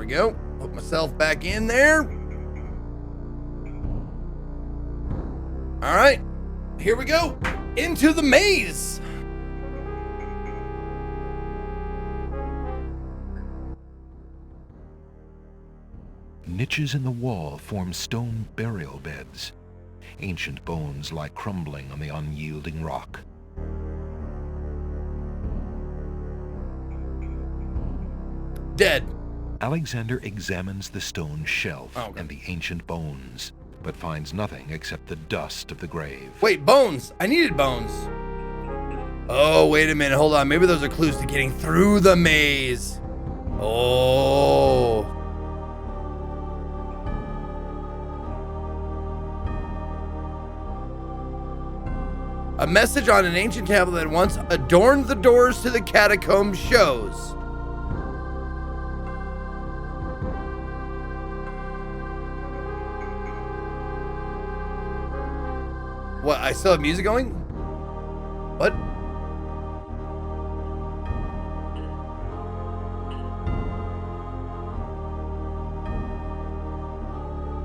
go. Put myself back in there. All right, here we go. Into the maze. Niches in the wall form stone burial beds. Ancient bones lie crumbling on the unyielding rock. Dead. Alexander examines the stone shelf and the ancient bones, but finds nothing except the dust of the grave. Wait, bones. I needed bones. Oh, wait a minute. Hold on. Maybe those are clues to getting through the maze. Oh. A message on an ancient tablet that once adorned the doors to the catacombs shows. What? I still have music going? What?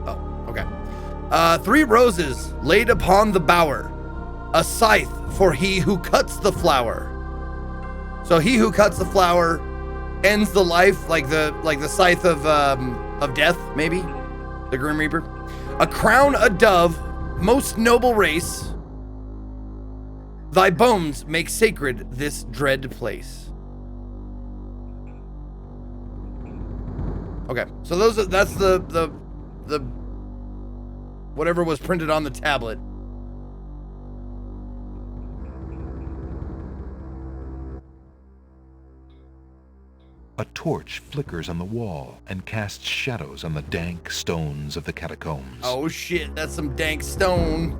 Oh, okay. 3 roses laid upon the bower. A scythe for he who cuts the flower. So he who cuts the flower ends the life, like the scythe of death, maybe? The Grim Reaper. A crown, a dove, most noble race. Thy bones make sacred this dread place. Okay, so that's the whatever was printed on the tablet. A torch flickers on the wall and casts shadows on the dank stones of the catacombs. Oh shit, that's some dank stone.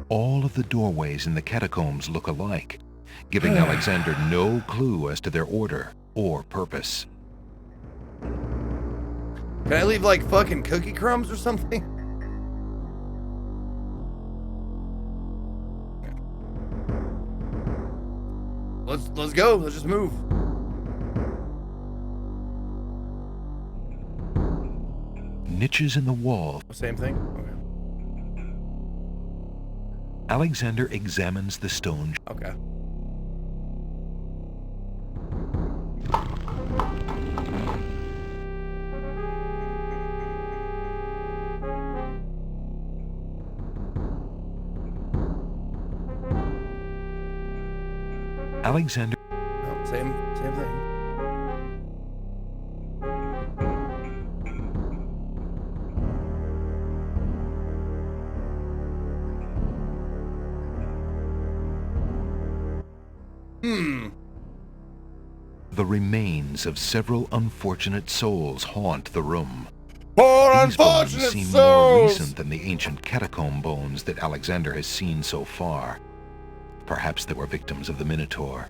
All of the doorways in the catacombs look alike, giving Alexander no clue as to their order or purpose. Can I leave like fucking cookie crumbs or something? Let's go. Let's just move. Niches in the wall. Same thing? Okay. Alexander examines the stone. Okay. Alexander. Oh, same thing. The remains of several unfortunate souls haunt the room. Poor These unfortunate bones seem souls! more recent than the ancient catacomb bones that Alexander has seen so far. Perhaps they were victims of the Minotaur,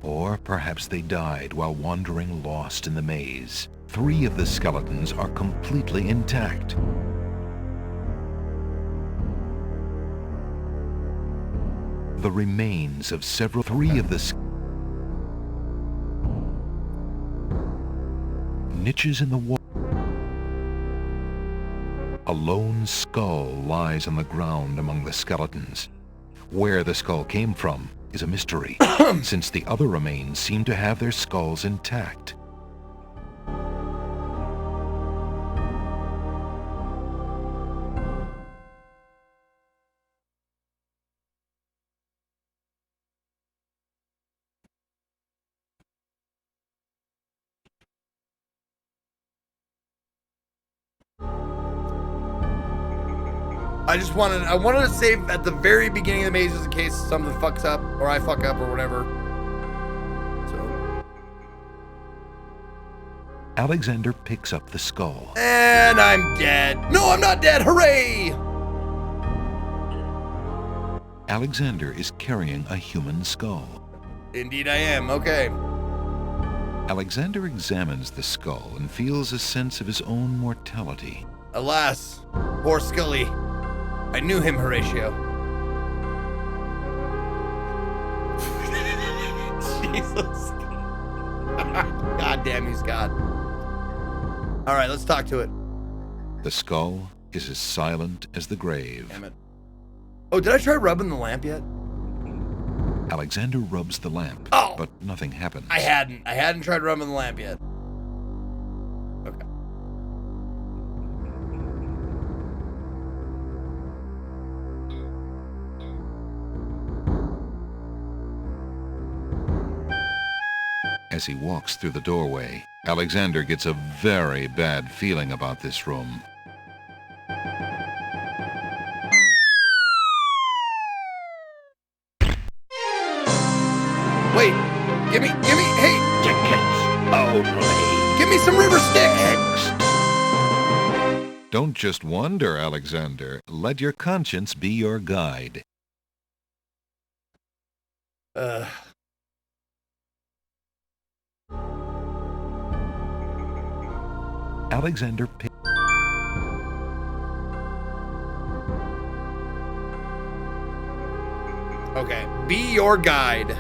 or perhaps they died while wandering lost in the maze. 3 of the skeletons are completely intact. The remains of several 3 of the niches in the wall. A lone skull lies on the ground among the skeletons. Where the skull came from is a mystery, since the other remains seem to have their skulls intact. I wanted to save at the very beginning of the maze just in case something fucks up or I fuck up or whatever. So. Alexander picks up the skull. And I'm dead. No, I'm not dead. Hooray! Alexander is carrying a human skull. Indeed I am. Okay. Alexander examines the skull and feels a sense of his own mortality. Alas, poor Scully. I knew him, Horatio. Jesus. God damn, he's God. All right, let's talk to it. The skull is as silent as the grave. Damn it. Oh, did I try rubbing the lamp yet? Alexander rubs the lamp, but nothing happens. I hadn't tried rubbing the lamp yet. Okay. As he walks through the doorway, Alexander gets a very bad feeling about this room. Wait, give me, hey! Tickets only. Give me some river stick! Don't just wonder, Alexander. Let your conscience be your guide. Alexander picked. Okay, be your guide.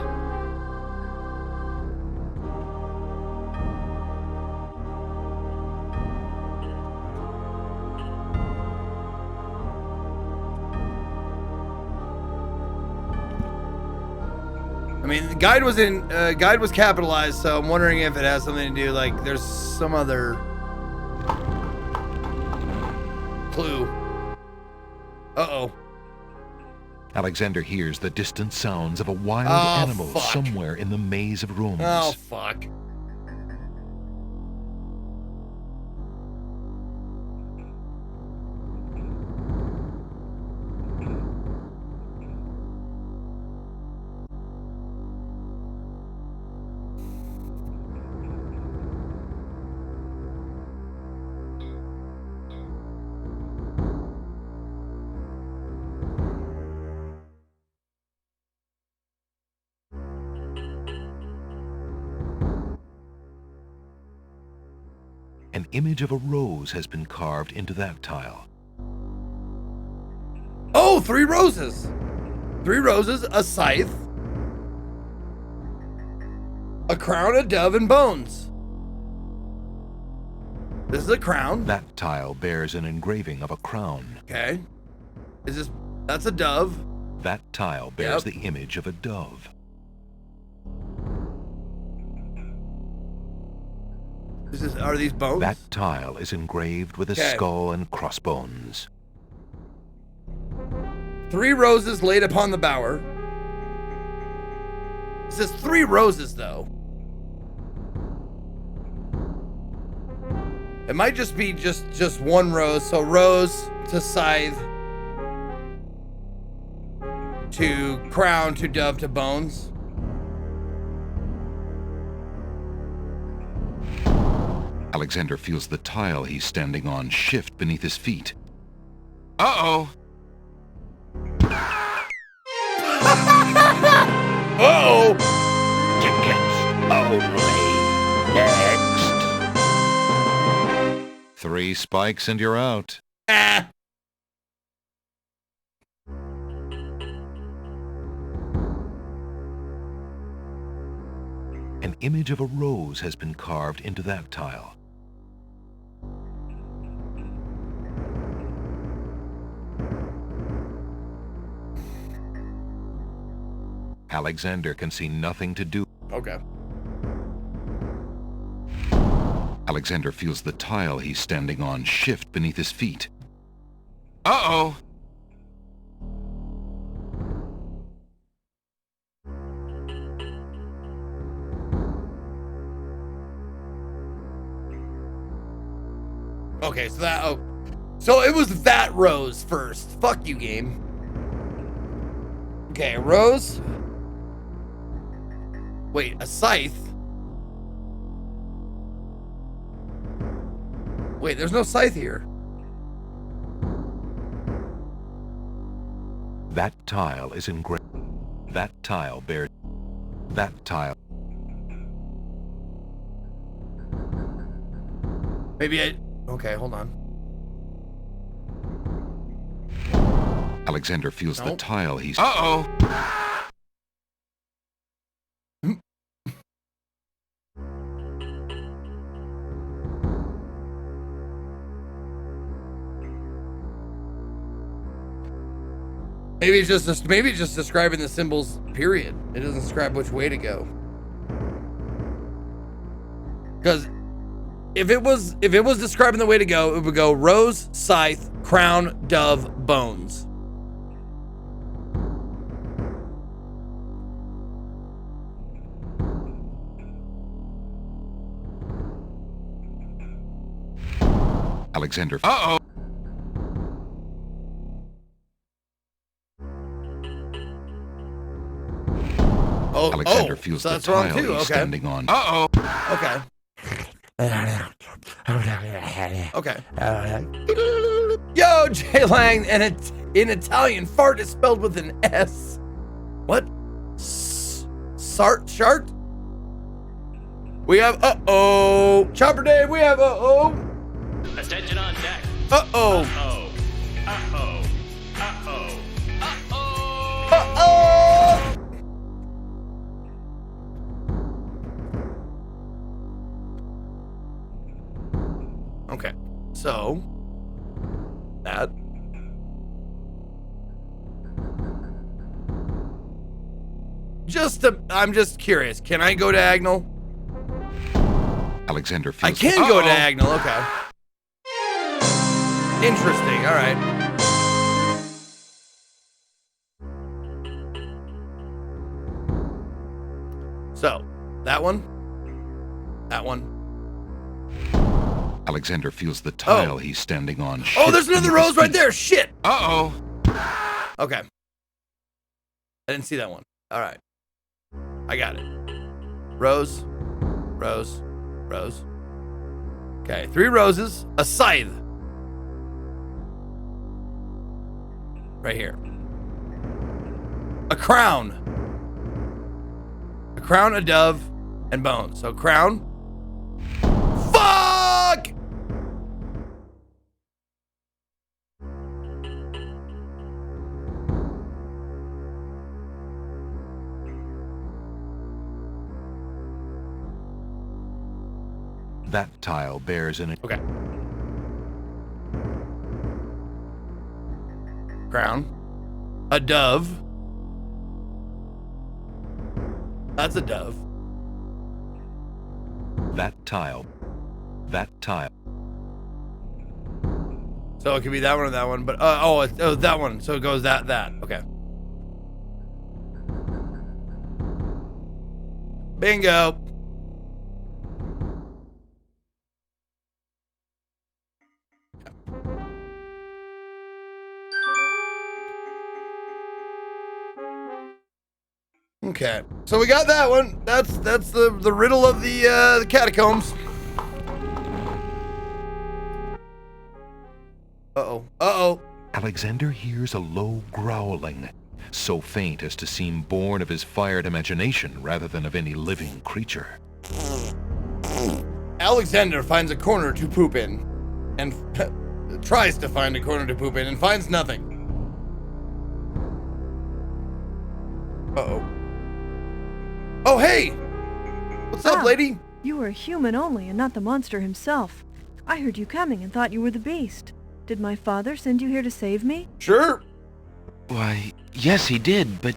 I mean, the guide was capitalized, so I'm wondering if it has something to do, like, there's some other clue. Uh-oh. Alexander hears the distant sounds of a wild animal somewhere in the maze of rooms. Oh, fuck. An image of a rose has been carved into that tile. Oh, 3 roses. 3 roses, a scythe, a crown, a dove, and bones. This is a crown. That tile bears an engraving of a crown. Okay. That's a dove. That tile bears the image of a dove. Are these bones? That tile is engraved with a skull and crossbones. 3 roses laid upon the bower. It says 3 roses, though. It might just be just 1 rose. So rose to scythe to crown to dove to bones. Alexander feels the tile he's standing on shift beneath his feet. Uh-oh! Uh-oh! Tickets only. Next. 3 spikes and you're out. Ah! An image of a rose has been carved into that tile. Alexander can see nothing to do. Okay. Alexander feels the tile he's standing on shift beneath his feet. Uh-oh! Okay, so it was that rose first. Fuck you, game. Okay, a rose. Wait, a scythe. Wait, there's no scythe here. That tile is engraved. That tile bears. That tile. Okay, hold on. Alexander feels the tile he's. Uh-oh. Maybe it's just describing the symbols, period. It doesn't describe which way to go. Because if it was describing the way to go, it would go rose, scythe, crown, dove, bones. Alexander. Uh-oh. Alexander feels so the that's wrong tile too. he's Okay. standing on. Uh-oh. Okay. Okay. Yo, J Lang, and in Italian, fart is spelled with an S. What? Shart? We have Chopper Dave, we have Attention on deck. Uh-oh. Uh-oh. Uh-oh. Uh-oh. Uh-oh. Uh-oh. Okay, so that. I'm just curious. Can I go diagonal? Alexander I feels. can go diagonal. Okay. Interesting. All right. So that one. That one. Alexander feels the tile he's standing on. Oh, there's another rose right there. Shit. Uh-oh. Okay. I didn't see that one. All right. I got it. Rose. Rose. Rose. Okay. 3 roses. A scythe. Right here. A crown. A crown, a dove, and bones. So crown. Fuck! That tile bears an. Okay. Crown. A dove. That's a dove. That tile. That tile. So it could be that one or that one, but that one. So it goes that. Okay. Bingo. Okay, so we got that one. That's the riddle of the catacombs. Uh-oh. Alexander hears a low growling, so faint as to seem born of his fired imagination rather than of any living creature. Alexander finds a corner to poop in, and tries to find a corner to poop in, and finds nothing. Uh-oh. Oh, hey! What's up, lady? You were a human only and not the monster himself. I heard you coming and thought you were the beast. Did my father send you here to save me? Sure. Why, yes, he did, but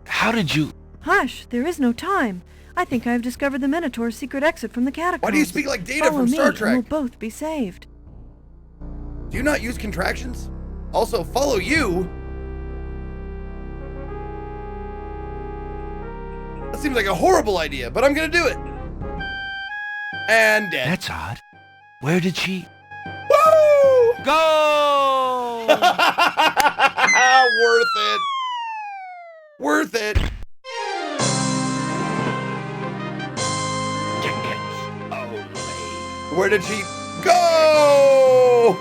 how did you... Hush, there is no time. I think I have discovered the Minotaur's secret exit from the catacombs. Why do you speak like Data Follow from Star me Trek? and we'll both be saved. Do you not use contractions? Also, follow you? That seems like a horrible idea, but I'm gonna do it. And dead. That's odd. Where did she... Woo! Go! Worth it. Worth it. Where did she go?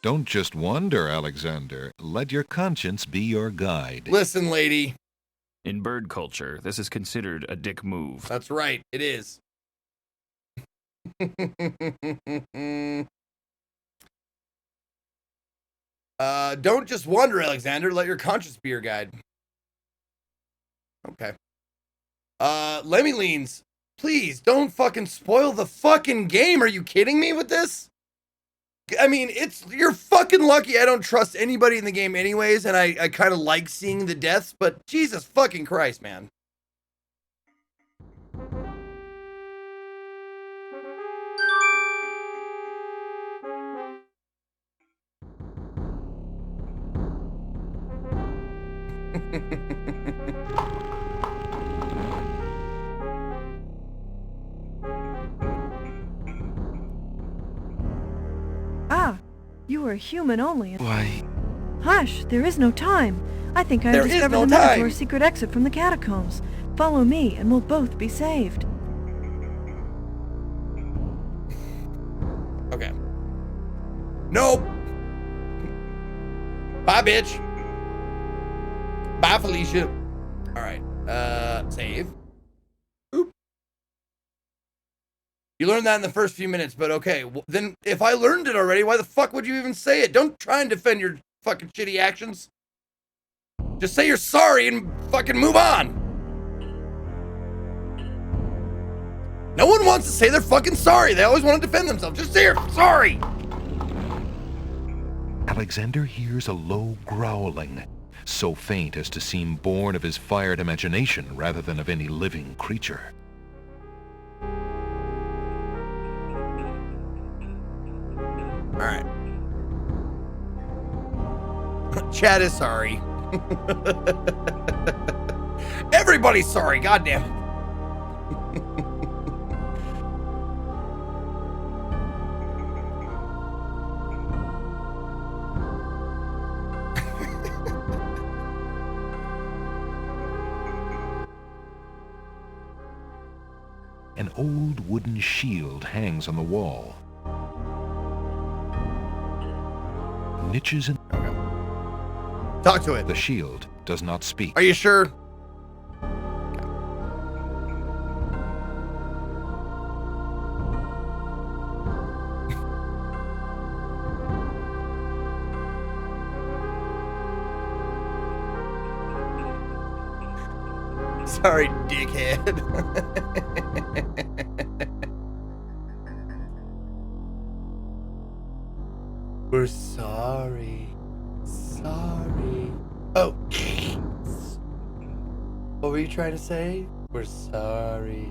Don't just wonder, Alexander. Let your conscience be your guide. Listen, lady. In bird culture, this is considered a dick move. That's right. It is. Don't just wonder, Alexander. Let your conscience be your guide. Okay. Lemmy Leans, please don't fucking spoil the fucking game. Are you kidding me with this? I mean, you're fucking lucky I don't trust anybody in the game anyways, and I kind of like seeing the deaths, but Jesus fucking Christ, man. Ah, you are human only. Why, Hush, there is no time. I think I There have is discovered no the time. Minotaur's secret exit from the catacombs. Follow me, and we'll both be saved. Okay. Nope. Bye, bitch. Bye, Felicia. All right. Save. Oop. You learned that in the first few minutes, but okay. Then if I learned it already, why the fuck would you even say it? Don't try and defend your fucking shitty actions. Just say you're sorry and fucking move on. No one wants to say they're fucking sorry. They always want to defend themselves. Just say you're sorry. Alexander hears a low growling, so faint as to seem born of his fired imagination rather than of any living creature. All right. Chad is sorry. Everybody's sorry. Goddamn it. An old wooden shield hangs on the wall. Niches in Talk to it. the shield does not speak. Are you sure? Sorry, dickhead. We're sorry. Sorry. Oh. What were you trying to say? We're sorry.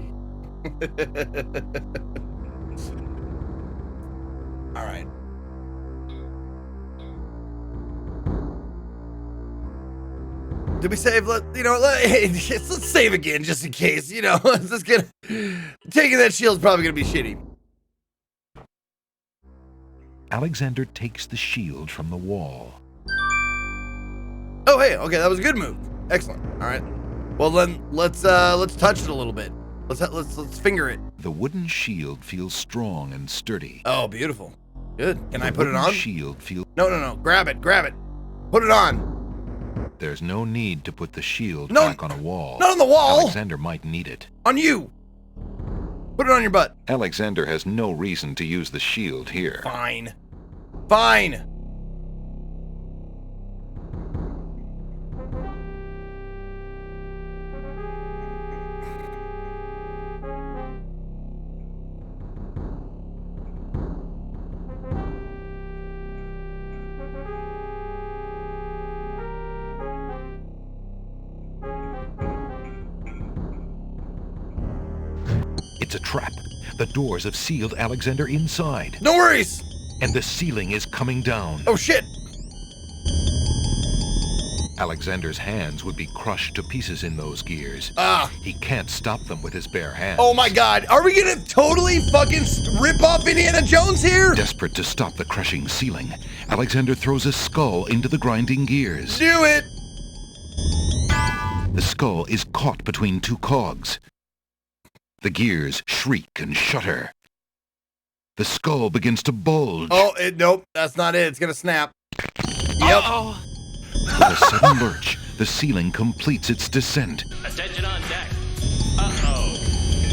All right. Did we save? Let's save again just in case. Let's get taking that shield's probably gonna be shitty. Alexander takes the shield from the wall. Oh, hey, okay, that was a good move. Excellent. All right. Well then, let's touch it a little bit. Let's finger it. The wooden shield feels strong and sturdy. Oh, beautiful. Good. Can I The put it wooden on? shield feels. No. Grab it. Put it on. There's no need to put the shield No, back on a wall. not on the wall. Alexander might need it. On you. Put it on your butt. Alexander has no reason to use the shield here. Fine. It's a trap. The doors have sealed Alexander inside, No worries. and the ceiling is coming down. Oh shit. Alexander's hands would be crushed to pieces in those gears. Ah. He can't stop them with his bare hands. Oh my god. Are we gonna totally fucking rip off Indiana Jones here? Desperate to stop the crushing ceiling, Alexander throws a skull into the grinding gears. Do it. The skull is caught between two cogs. The gears shriek and shudder. The skull begins to bulge. Oh, nope. That's not it. It's gonna snap. Yep. oh, With a sudden lurch, the ceiling completes its descent Attention on deck. Uh-oh.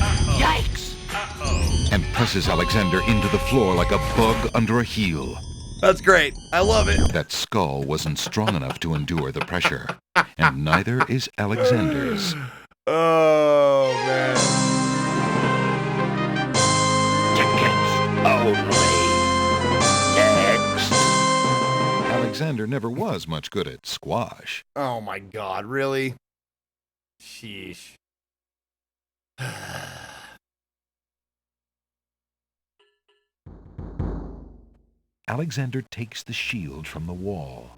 Uh-oh. yikes! Uh-oh. and presses Alexander into the floor like a bug under a heel. That's great. I love it. That skull wasn't strong enough to endure the pressure, and neither is Alexander's. Oh man. Tickets only. Alexander never was much good at squash. Oh my God, really? Sheesh. Alexander takes the shield from the wall.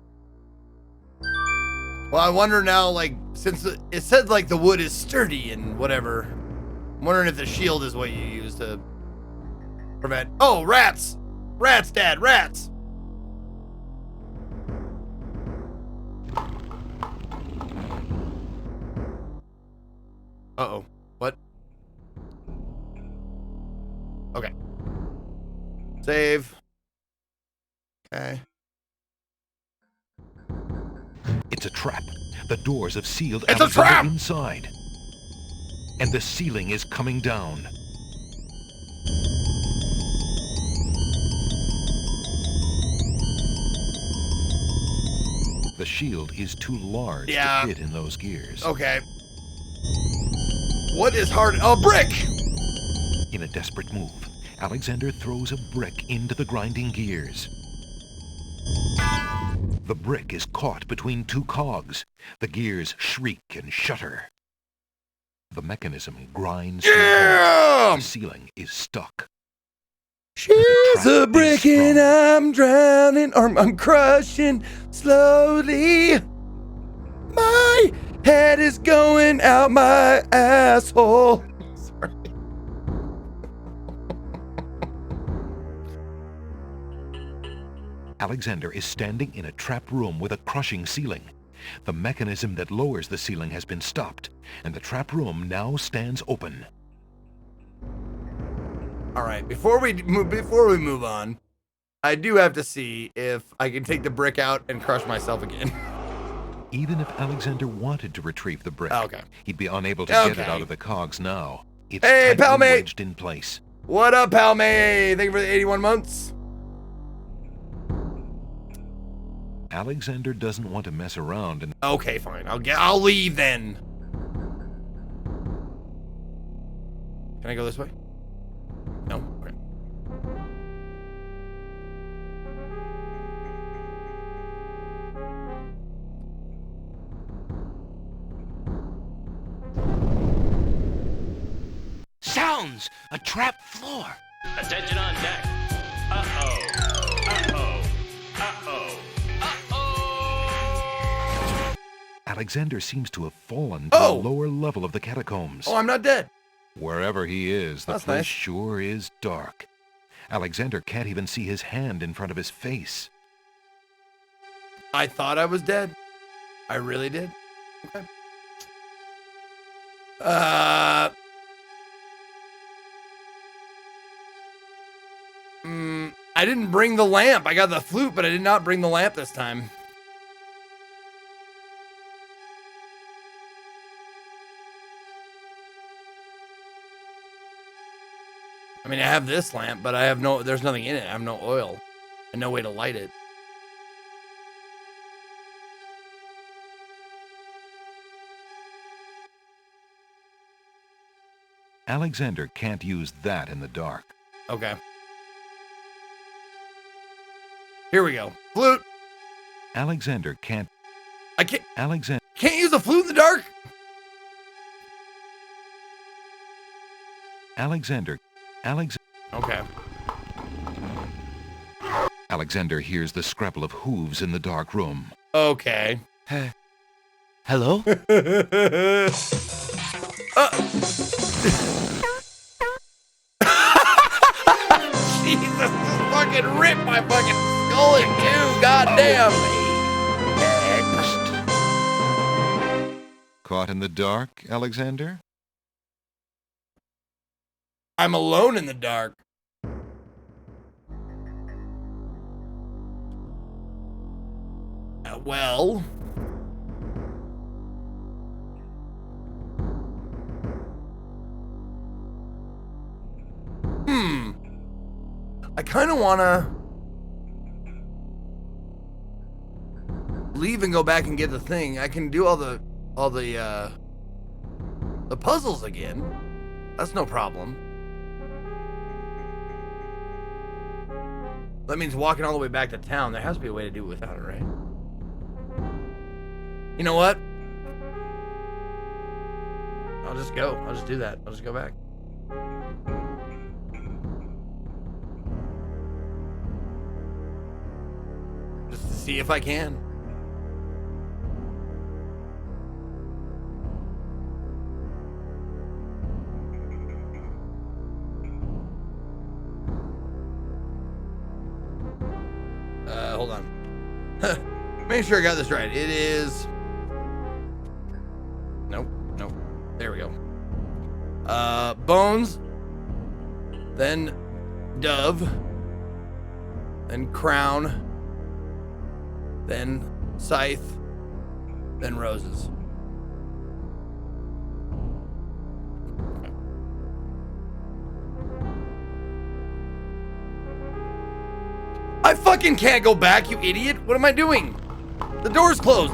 Well, I wonder now, like, since it said, like, the wood is sturdy and whatever, I'm wondering if the shield is what you use to prevent... Oh, rats! Rats, Dad, rats! Uh-oh. What? Okay. Save. Okay. It's a trap. The doors have sealed It's a Alexander trap! inside. And the ceiling is coming down. The shield is too large to fit in those gears. Okay. What is hard? Oh, brick! In a desperate move, Alexander throws a brick into the grinding gears. The brick is caught between two cogs. The gears shriek and shudder. The mechanism grinds to a halt. The ceiling is stuck. She's a brick and I'm drowning, or I'm crushing slowly. My head is going out my asshole. Sorry. Alexander is standing in a trap room with a crushing ceiling. The mechanism that lowers the ceiling has been stopped, and the trap room now stands open. All right, before we move on, I do have to see if I can take the brick out and crush myself again. Even if Alexander wanted to retrieve the brick, he'd be unable to get it out of the cogs now. It's Hey, tightly pal mate! wedged in place. What up, pal mate? Thank you for the 81 months. Alexander doesn't want to mess around and... Okay, fine. I'll leave then. Can I go this way? No. Okay. Sounds! A trap floor! Attention on deck. Uh-oh. Uh-oh. Uh-oh. Uh-oh. Alexander seems to have fallen to the lower level of the catacombs. Oh, I'm not dead. Wherever he is, the That's place nice. sure is dark. Alexander can't even see his hand in front of his face. I thought I was dead. I really did. Okay. I didn't bring the lamp. I got the flute, but I did not bring the lamp this time. I mean, I have this lamp, but I have there's nothing in it. I have no oil and no way to light it. Alexander can't use that in the dark. Okay. Here we go. Flute. Alexander can't... I can't... Alexander... Can't use a flute in the dark? Okay. Alexander hears the scrabble of hooves in the dark room. Okay. Hello? Jesus, fucking ripped my fucking skull in two. Goddamn. Caught in the dark, Alexander? I'm alone in the dark. Well. I kind of want to leave and go back and get the thing. I can do all the puzzles again. That's no problem. That means walking all the way back to town. There has to be a way to do it without it, right? You know what? I'll just go. I'll just do that. I'll just go back. Just to see if I can. Hold on. Make sure I got this right. It is... Nope. There we go. Bones. Then dove. Then crown. Then scythe. Then roses. I fucking can't go back, you idiot. What am I doing? The door's closed.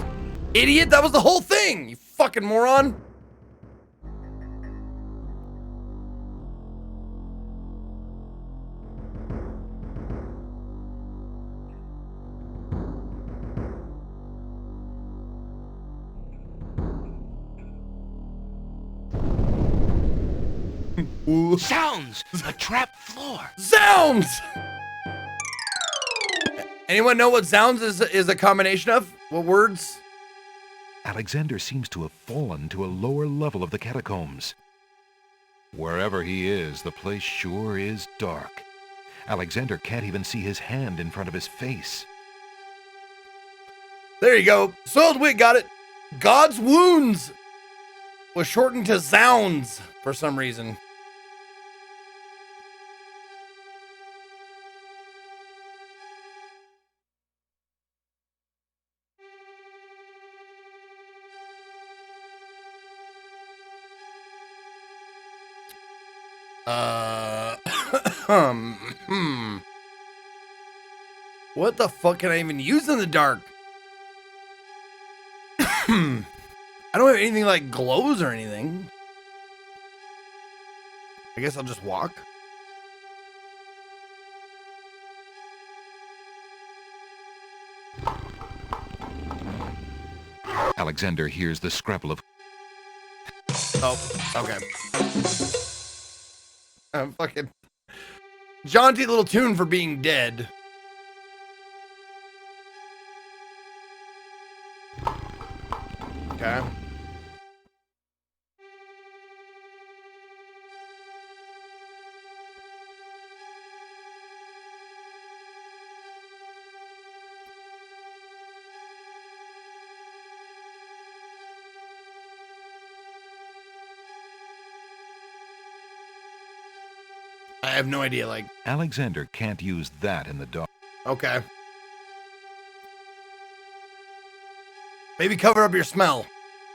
Idiot, that was the whole thing, you fucking moron. Sounds! A trap floor! Zounds! Anyone know what zounds is a combination of? What words? Alexander seems to have fallen to a lower level of the catacombs. Wherever he is, the place sure is dark. Alexander can't even see his hand in front of his face. There you go. Soiled wig got it. God's wounds was shortened to zounds for some reason. What the fuck can I even use in the dark? I don't have anything like glows or anything. I guess I'll just walk. Alexander hears the scrabble of... Oh, okay. I'm fucking jaunty little tune for being dead. Okay. I have no idea, like... Alexander can't use that in the dark. Okay. Maybe cover up your smell.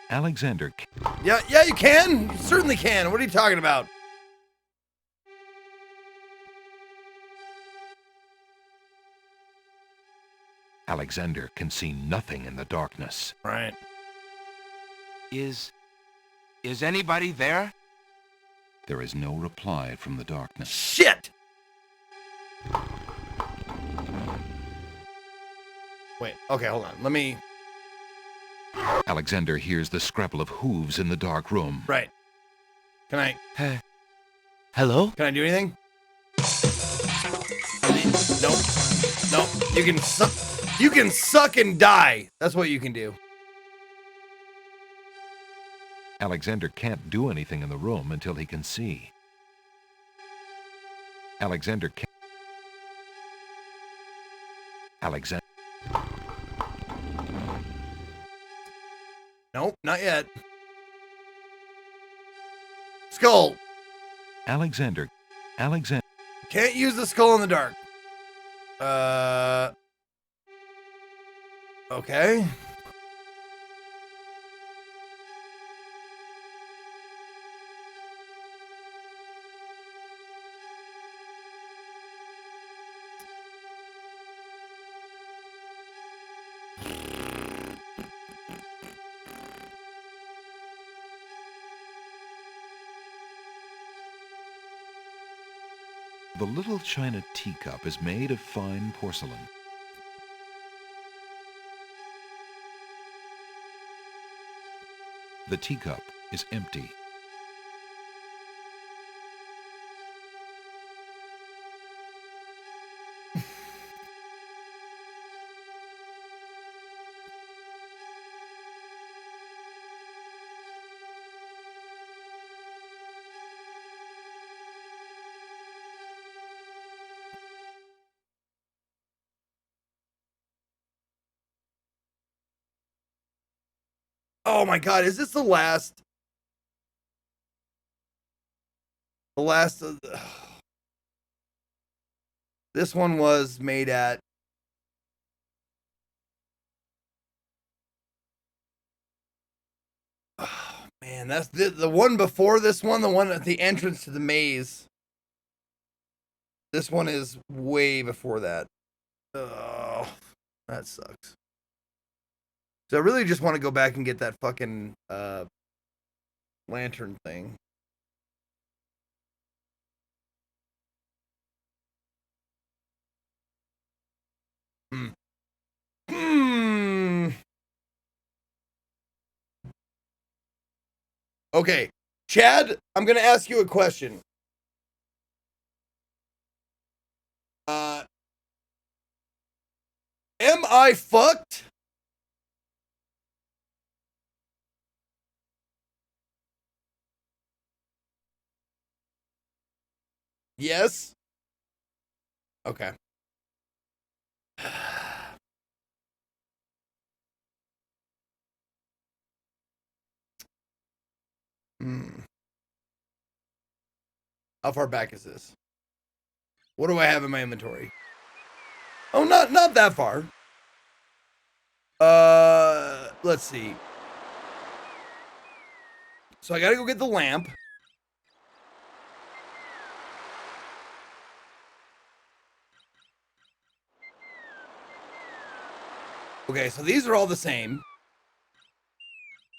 Alexander... Yeah, you can. You certainly can. What are you talking about? Alexander can see nothing in the darkness. Right. Is anybody there? There is no reply from the darkness. Shit! Wait, okay, hold on. Let me... Alexander hears the scrabble of hooves in the dark room. Right. Can I... Hello? Can I do anything? Nope. Nope. You can suck... You can suck and die. That's what you can do. Alexander can't do anything in the room until he can see. Alexander can't... Alexander... Nope, not yet. Skull. Alexander... Can't use the skull in the dark. Okay. The little china teacup is made of fine porcelain. The teacup is empty. Oh my God, is this the last? The last of the... This one was made at... Oh man, that's the one before this one, the one at the entrance to the maze. This one is way before that. Oh, that sucks. So I really just want to go back and get that fucking lantern thing. Okay, Chad, I'm gonna ask you a question. Am I fucked? Yes. Okay. How far back is this? What do I have in my inventory? Oh, not that far. Let's see. So I gotta go get the lamp. Okay, so these are all the same.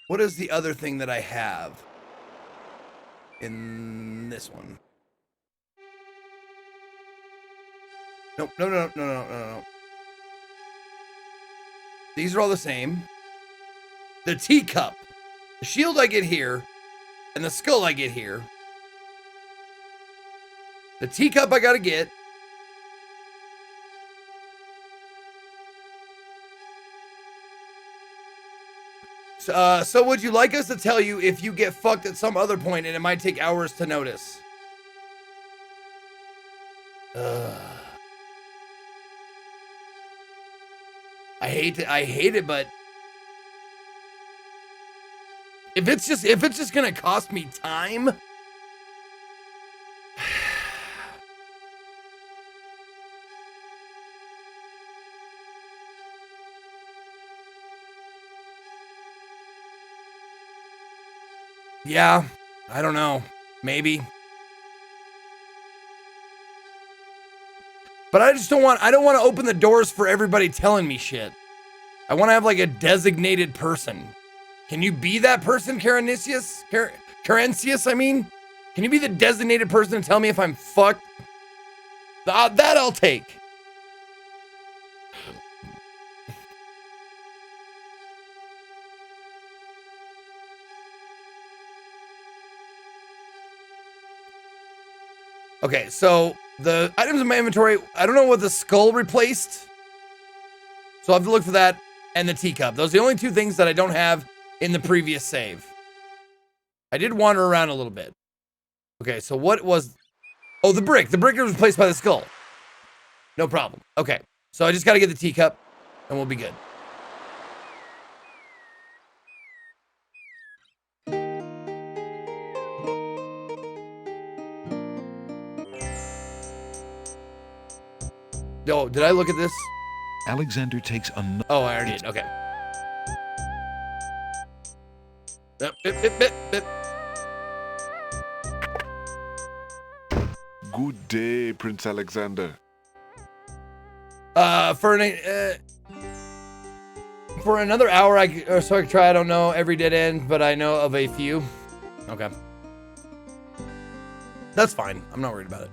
What is the other thing that I have in this one? Nope, no. These are all the same. The teacup. The shield I get here, and the skull I get here. The teacup I gotta get. So would you like us to tell you if you get fucked at some other point and it might take hours to notice? I hate it, but if it's just gonna cost me time. Yeah, I don't know. Maybe. But I don't want to open the doors for everybody telling me shit. I want to have like a designated person. Can you be that person, Carenicius? Carencius, I mean? Can you be the designated person to tell me if I'm fucked? That I'll take. Okay, so the items in my inventory, I don't know what the skull replaced. So I'll have to look for that and the teacup. Those are the only two things that I don't have in the previous save. I did wander around a little bit. Okay, so what was... Oh, the brick. The brick was replaced by the skull. No problem. Okay, so I just got to get the teacup and we'll be good. Oh, did I look at this? Alexander takes another... Oh, I already did. Okay. Bip. Good day, Prince Alexander. For another hour, I can try. I don't know every dead end, but I know of a few. Okay. That's fine. I'm not worried about it.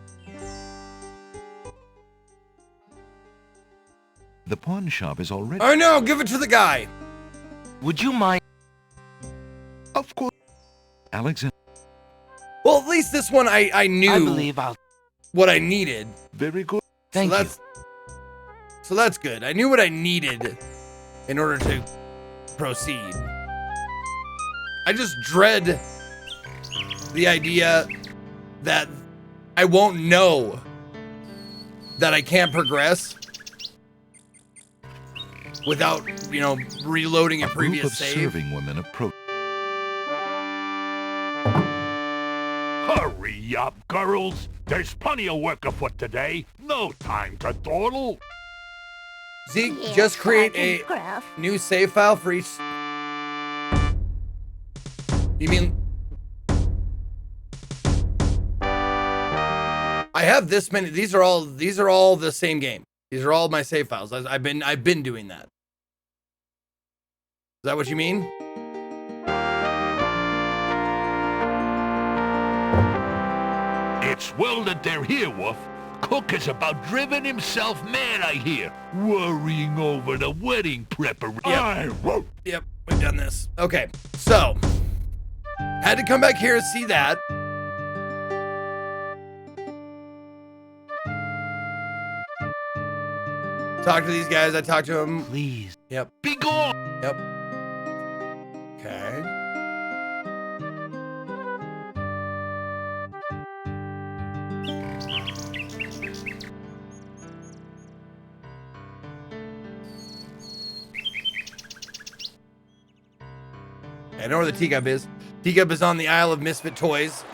The pawn shop is already... Oh no, give it to the guy. Would you mind? Of course. Alexander... Well, at least this one I knew I believe I'll... what I needed. Very good. Thank you. So that's good. I knew what I needed in order to proceed. I just dread the idea that I won't know that I can't progress without, you know, reloading a group previous of save. serving women approach... Hurry up, girls. There's plenty of work afoot today. No time to dawdle. Zeke, just create a new save file for each. You mean I have this many? These are all the same game. These are all my save files. I've been doing that. Is that what you mean? It's well that they're here, Wolf. Cook is about driven himself mad, I hear. Worrying over the wedding preparation. Yep, we've done this. Okay, so had to come back here and see that. Talk to these guys. I talked to them. Please. Yep. Be gone. Yep. Okay. I know where the teacup is. Teacup is on the Isle of Misfit Toys.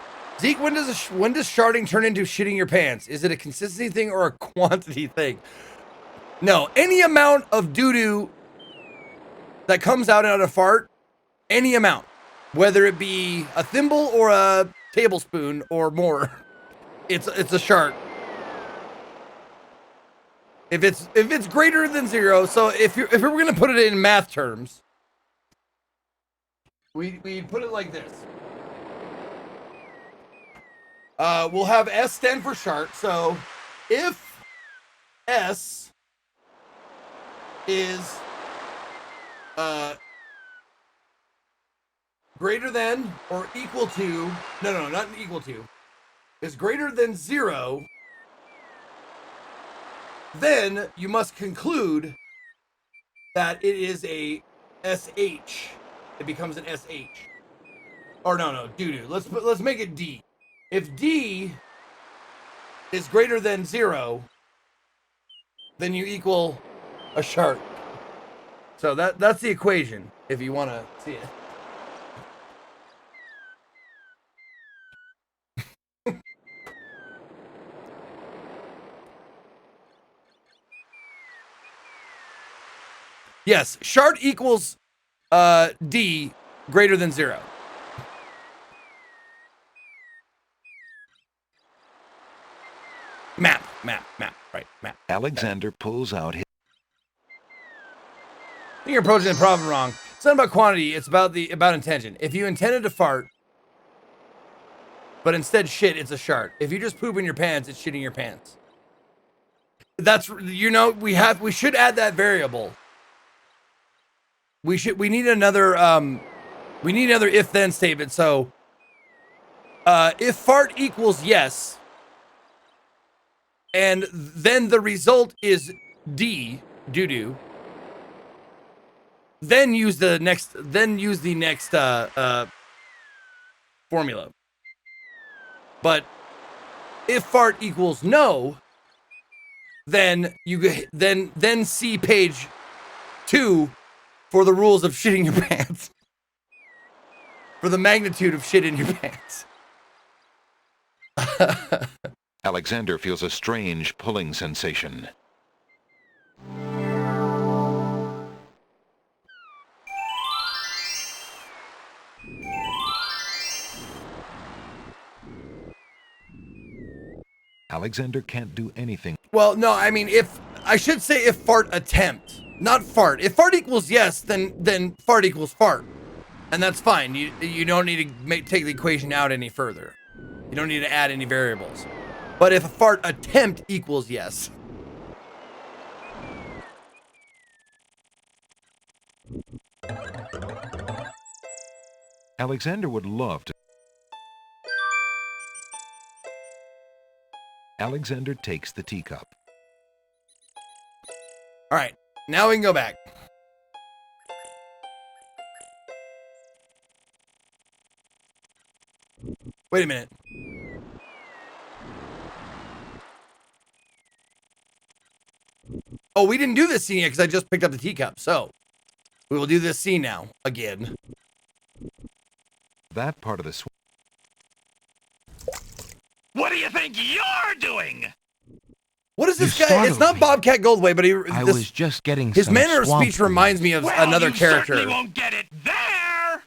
Zeke, when does sharding turn into shitting your pants? Is it a consistency thing or a quantity thing? No, any amount of doo-doo that comes out on a fart, any amount, whether it be a thimble or a tablespoon or more, it's a shart. If it's greater than 0, so if we're gonna put it in math terms, we put it like this. We'll have S stand for shart. So if S is greater than or equal to, no, not equal to, is greater than 0, then you must conclude that it is a SH. It becomes an SH. Or no, doo-doo. Let's make it D. If D is greater than 0, then you equal a shart. So that's the equation, if you want to see it. Yes, shart equals D greater than 0. Map, right, map. Alexander pulls out his... I think you're approaching the problem wrong. It's not about quantity, it's about intention. If you intended to fart, but instead shit, it's a shart. If you just poop in your pants, it's shitting your pants. That's, you know, we should add that variable. We need another if then statement. So if fart equals yes, and then the result is D, doo-doo, then use the next formula. But if fart equals no, then then see page 2 for the rules of shitting your pants. For the magnitude of shit in your pants. Alexander feels a strange pulling sensation. Alexander can't do anything. Well, no, I mean, if fart attempt, not fart. If fart equals yes, then fart equals fart. And that's fine. You don't need to take the equation out any further. You don't need to add any variables. But if a fart attempt equals yes, Alexander would love to. Alexander takes the teacup. All right, now we can go back. Wait a minute. Oh, we didn't do this scene yet because I just picked up the teacup. So we will do this scene now again. That part of the swamp. What do you think you're doing? What is this You guy? It's startled not me. Bobcat Goldthway, but I this, was just getting his some manner of swamp speech reminds me of Well, another you character. certainly won't get it there.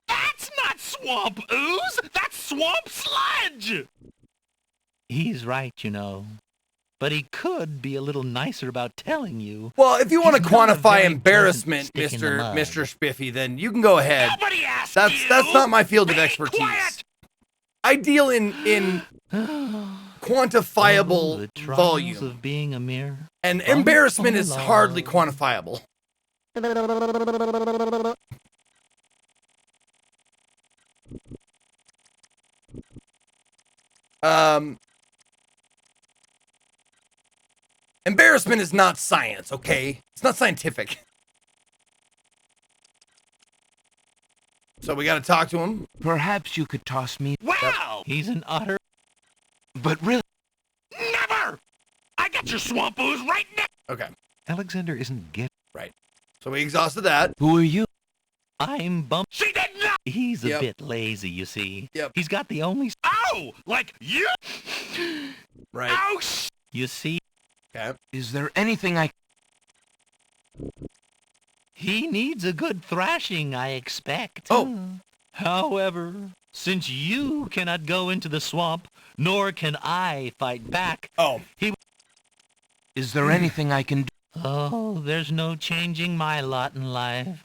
That's not swamp ooze. That's swamp sludge. He's right, you know. But he could be a little nicer about telling you. Well, if you want to He's not a quantify very embarrassment, pleasant stick in the mud. Mr. Spiffy, then you can go ahead. Nobody asked That's you. that's not my field of Be expertise. quiet. I deal in quantifiable the trials volume, of being a mere and bump embarrassment on is the hardly log. quantifiable. Embarrassment is not science, okay? It's not scientific. So we got to talk to him. Perhaps you could toss me. Wow. He's an utter... But really, Never. I got your swamp ooze right now. Okay, Alexander isn't getting. so we exhausted that. who are you? I'm bump... She did not. He's a Yep. bit lazy, you see. Yep. He's got the only... Oh, like you. Right. Oh, You see, Okay. Is there anything I... he needs a good thrashing, I expect. Oh. However, since you cannot go into the swamp, nor can I fight back, Oh, Is there anything I can do? oh, there's no changing my lot in life.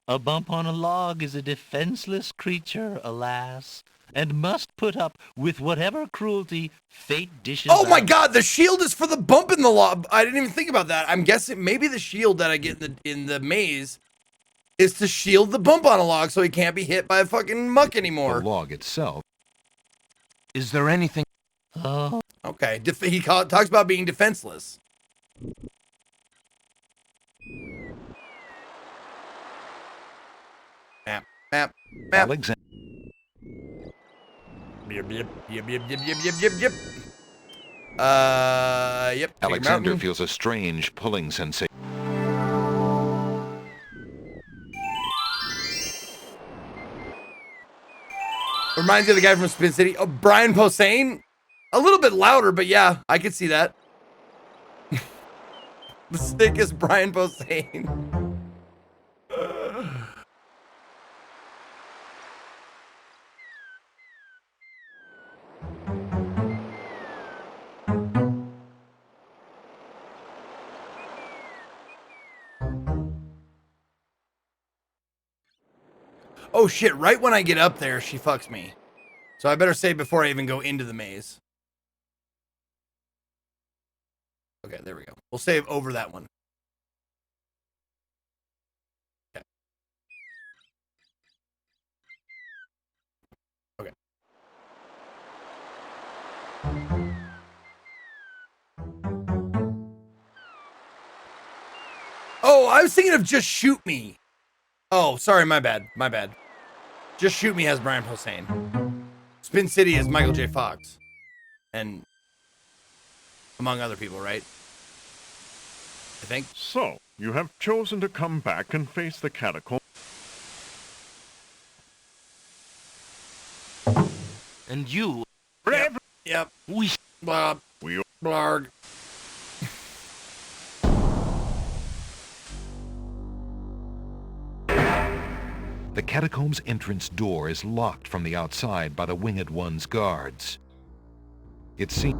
A bump on a log is a defenseless creature, alas, and must put up with whatever cruelty fate dishes oh my out. God! The shield is for the bump in the log. I didn't even think about that. I'm guessing maybe the shield that I get in the maze is to shield the bump on a log so he can't be hit by a fucking muck The anymore. log itself. Is there anything... Oh, Okay, talks about being defenseless. Map, map, map. Alexander. Yep, yep, yep, yep, yep, yep, yep, yep, yep. Yep. take a Alexander mountain. feels a strange pulling sensation. Reminds you of the guy from Spin City. Oh, Brian Posehn? A little bit louder, but yeah, I could see that. The stick is Brian Posehn. Oh shit, right when I get up there, she fucks me. So I better save before I even go into the maze. Okay, there we go. We'll save over that one. Okay. Okay. Oh, I was thinking of Just Shoot Me. Oh, sorry, my bad. My bad. Just Shoot Me has Brian Posehn. Spin City is Michael J. Fox. And among other people, right? I think. So, you have chosen to come back and face the catacomb. And you... Yep. We... Blah. We Blarg. The catacomb's entrance door is locked from the outside by the Winged One's guards. It seems...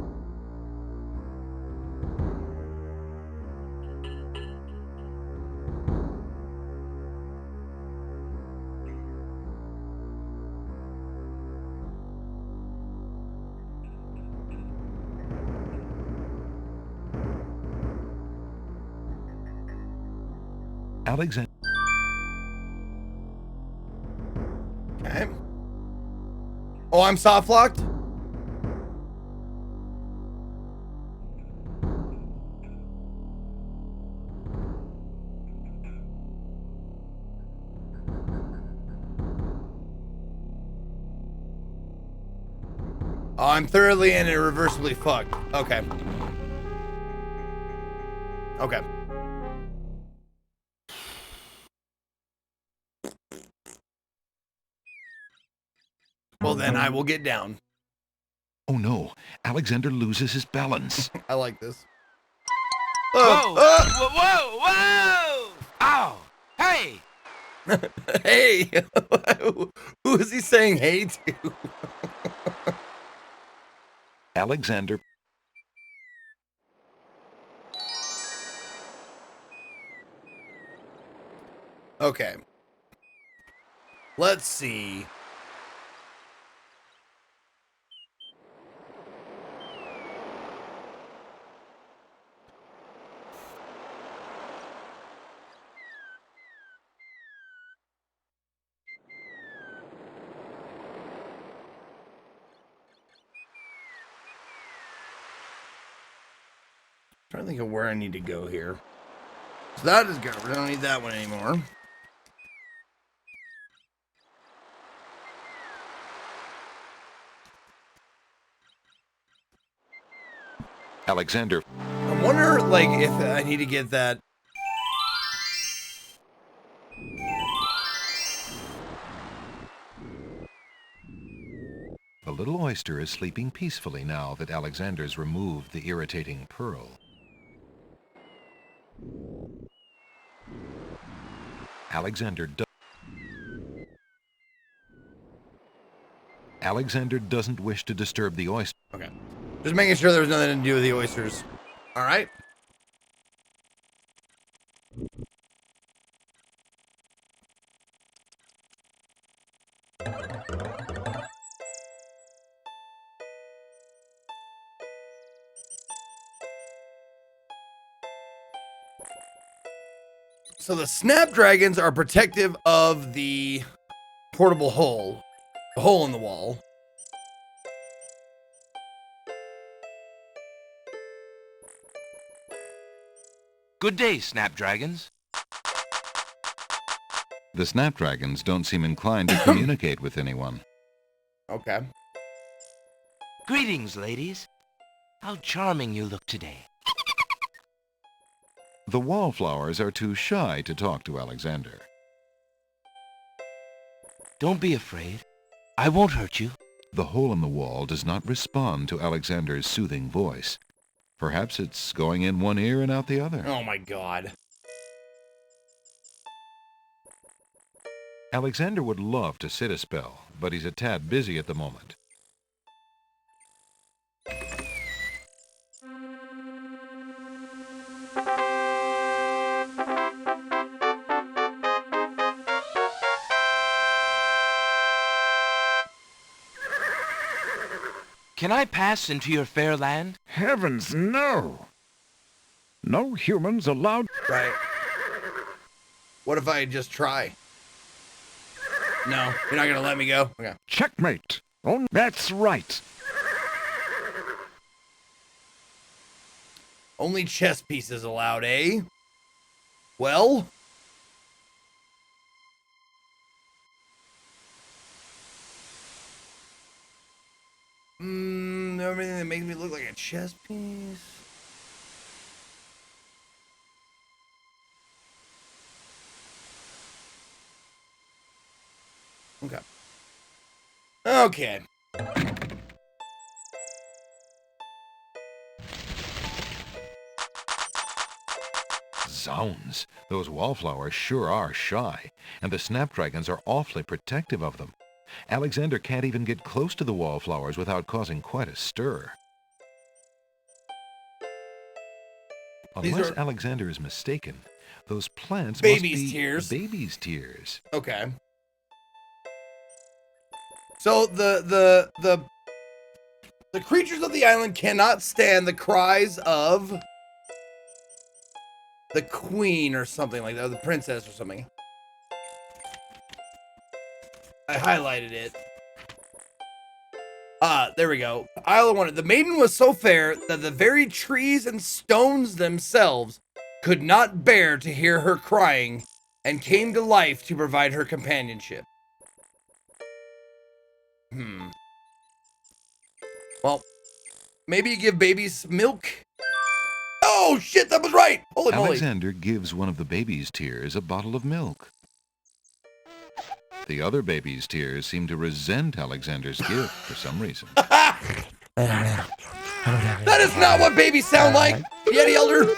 Alexander. Okay. Oh, I'm soft locked? Oh, I'm thoroughly and irreversibly fucked. Okay. Okay. Well, then I will get down. Oh no, Alexander loses his balance. I like this. Whoa! Oh, Whoa! Ow! Hey! hey! Who is he saying hey to? Alexander. Okay. Let's see. Trying to think of where I need to go here. So that is covered. I don't need that one anymore. Alexander. I wonder, like, if I need to get that. The little oyster is sleeping peacefully now that Alexander's removed the irritating pearl. Alexander doesn't wish to disturb the oyster. Okay. Just making sure there was nothing to do with the oysters. All right. So the snapdragons are protective of the portable hole, the hole in the wall. Good day, snapdragons. The snapdragons don't seem inclined to communicate with anyone. Okay. Greetings, ladies. How charming you look today. The wallflowers are too shy to talk to Alexander. Don't be afraid. I won't hurt you. The hole in the wall does not respond to Alexander's soothing voice. Perhaps it's going in one ear and out the other. Oh my God. Alexander would love to sit a spell, but he's a tad busy at the moment. Can I pass into your fair land? Heavens, no! No humans allowed. Right. What if I just try? No, you're not gonna let me go? Okay. Checkmate. Oh, that's right. Only chess pieces allowed, eh? Well? Everything that makes me look like a chess piece. Okay. Okay. Zounds, those wallflowers sure are shy, and the snapdragons are awfully protective of them. Alexander can't even get close to the wallflowers without causing quite a stir. Unless Alexander is mistaken, those plants must be tears. baby's tears. Okay. So the creatures of the island cannot stand the cries of the queen or something like that, or the princess or something. I highlighted it. There we go. Isla wanted. The maiden was so fair that the very trees and stones themselves could not bear to hear her crying and came to life to provide her companionship. Well, maybe you give babies milk? Oh, shit, that was right! Holy moly. Alexander gives one of the baby's tears a bottle of milk. The other baby's tears seem to resent Alexander's gift for some reason. That is not what babies sound like, Yeti Elder!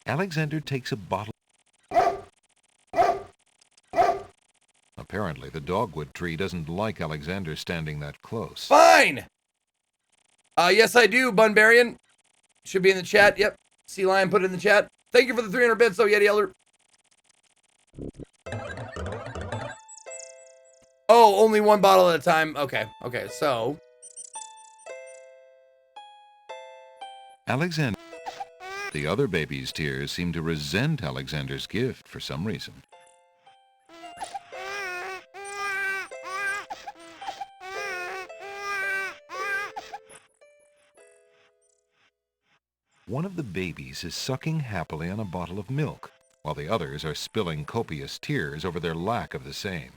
Alexander takes a bottle. Apparently, the dogwood tree doesn't like Alexander standing that close. Fine! Yes, I do, Bunbarian. Should be in the chat. Yep. Sea Lion put it in the chat. Thank you for the 300 bits, though, Yeti Elder. Oh, only one bottle at a time. Okay, okay, so. Alexander. The other baby's tears seem to resent Alexander's gift for some reason. One of the babies is sucking happily on a bottle of milk, while the others are spilling copious tears over their lack of the same.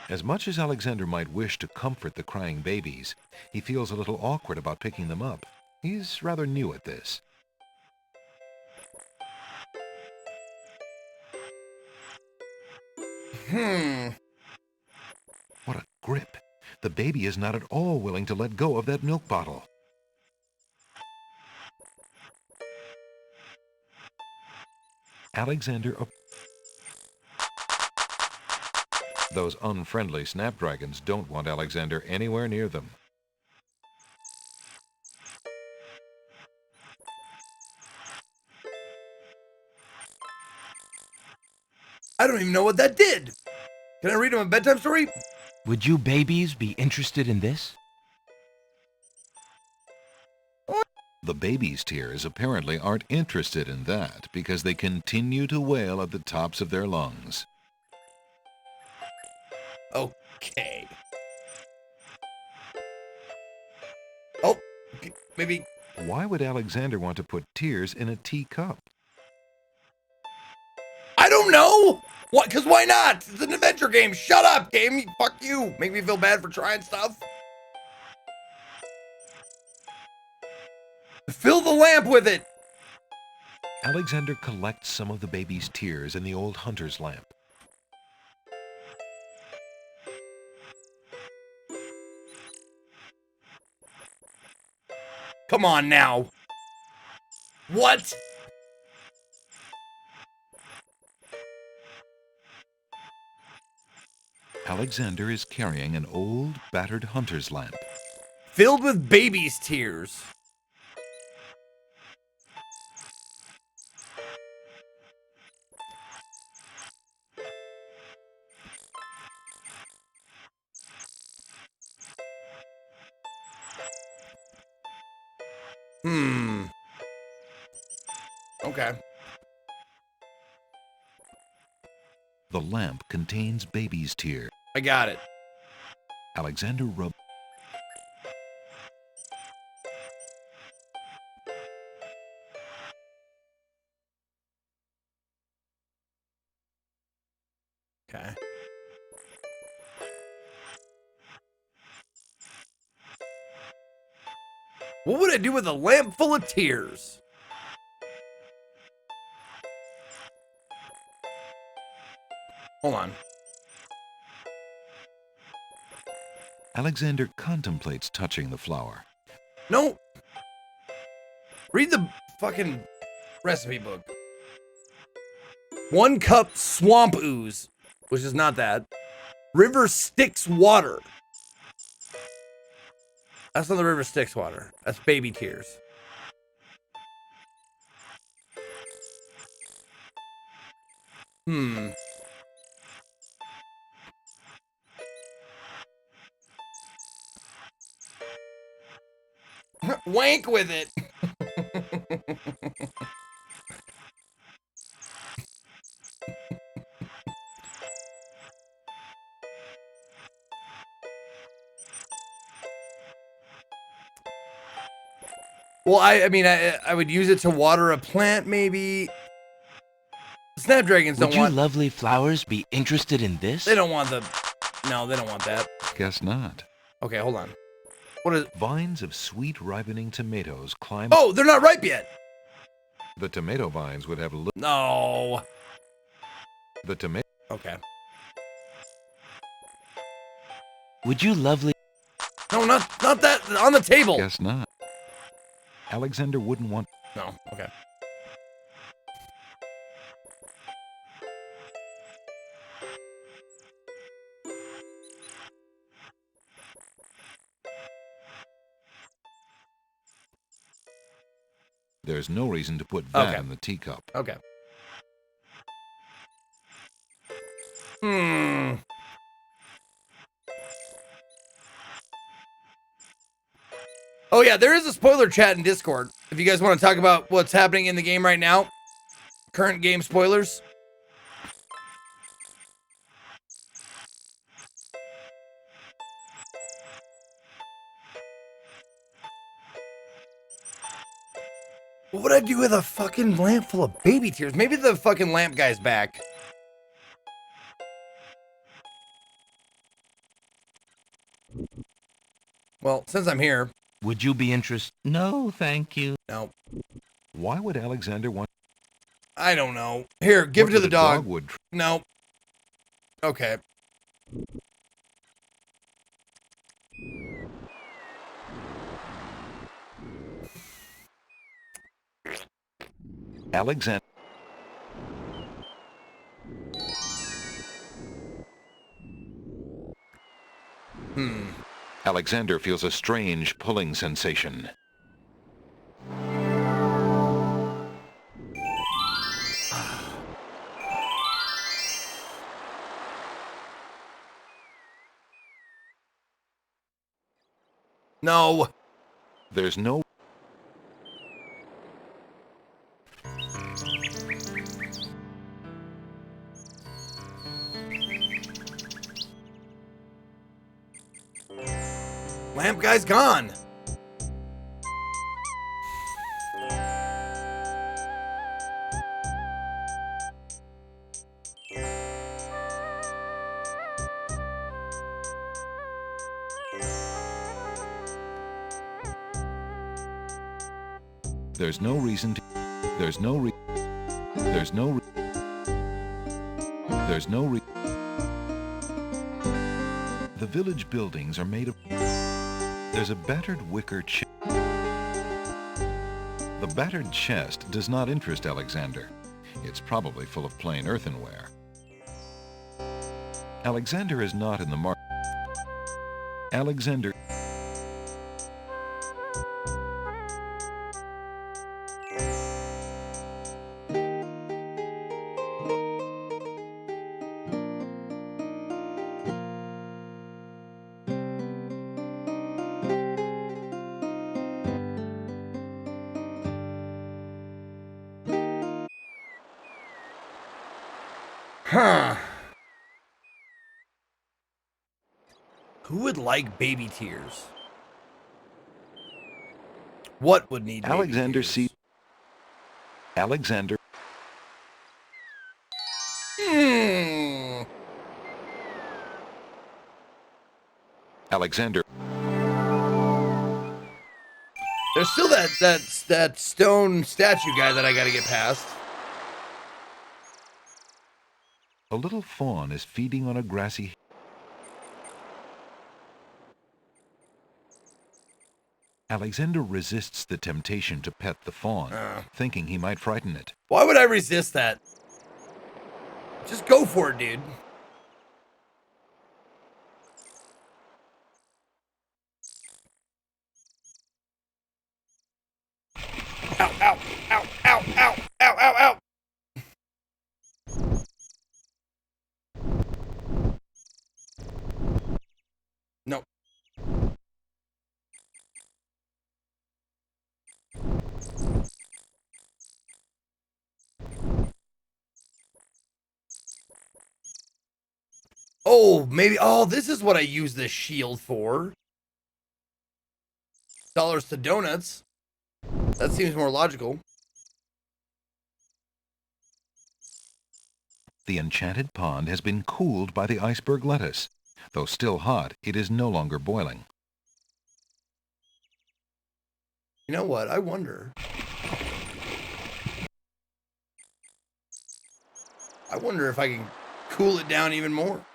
As much as Alexander might wish to comfort the crying babies, he feels a little awkward about picking them up. He's rather new at this. What a grip! The baby is not at all willing to let go of that milk bottle. Alexander... Those unfriendly snapdragons don't want Alexander anywhere near them. I don't even know what that did. Can I read him a bedtime story? Would you babies be interested in this? The baby's tears apparently aren't interested in that because they continue to wail at the tops of their lungs. Okay. Oh, maybe. Why would Alexander want to put tears in a teacup? I don't know. What? Because why not? It's an adventure game. Shut up, game. Fuck you. Make me feel bad for trying stuff. Fill the lamp with it. Alexander collects some of the baby's tears in the old hunter's lamp. Come on now. What? Alexander is carrying an old, battered hunter's lamp. Filled with baby's tears. Okay. The lamp contains baby's tears. I got it. Alexander rubs. Okay. What would I do with a lamp full of tears? Hold on. Alexander contemplates touching the flower. No. Read the fucking recipe book. 1 cup swamp ooze, which is not that. River Styx water. That's not the River Styx water. That's baby tears. Wank with it. Well, I mean, I would use it to water a plant, maybe. Snapdragons don't Would you want. lovely flowers be interested in this? They don't want the. No, they don't want that. Guess not. Okay, hold on. What is? Vines of sweet ripening tomatoes climb. Oh, they're not ripe yet. The tomato vines would have No. the tomato. Okay. Would you lovely... No, not that on the table. Guess not. Alexander wouldn't want. No. Okay. There's no reason to put that Okay. in the teacup. Okay. Oh yeah, there is a spoiler chat in Discord. If you guys want to talk about what's happening in the game right now, current game spoilers. What would I do with a fucking lamp full of baby tears? Maybe the fucking lamp guy's back. Well, since I'm here. Would you be interested? No, thank you. No. Why would Alexander want? I don't know. Here, give it to the dog. No. Okay. Alexander. Alexander feels a strange pulling sensation. No. There's no. Lamp guy's gone. There's no reason to. There's no re. There's no. There's no re. The village buildings are made of. There's a battered wicker chest. The battered chest does not interest Alexander. It's probably full of plain earthenware. Alexander is not in the market. Alexander. Huh. Who would like baby tears? What would need baby Alexander tears? see. Alexander. Alexander. There's still that stone statue guy that I gotta get past. A little fawn is feeding on a grassy. Alexander resists the temptation to pet the fawn, thinking he might frighten it. Why would I resist that? Just go for it, dude. Ow, ow, ow, ow, ow, ow, ow, ow. Oh, maybe. Oh, this is what I use this shield for. Dollars to donuts. That seems more logical. The enchanted pond has been cooled by the iceberg lettuce. Though still hot, it is no longer boiling. You know what? I wonder. I wonder if I can cool it down even more.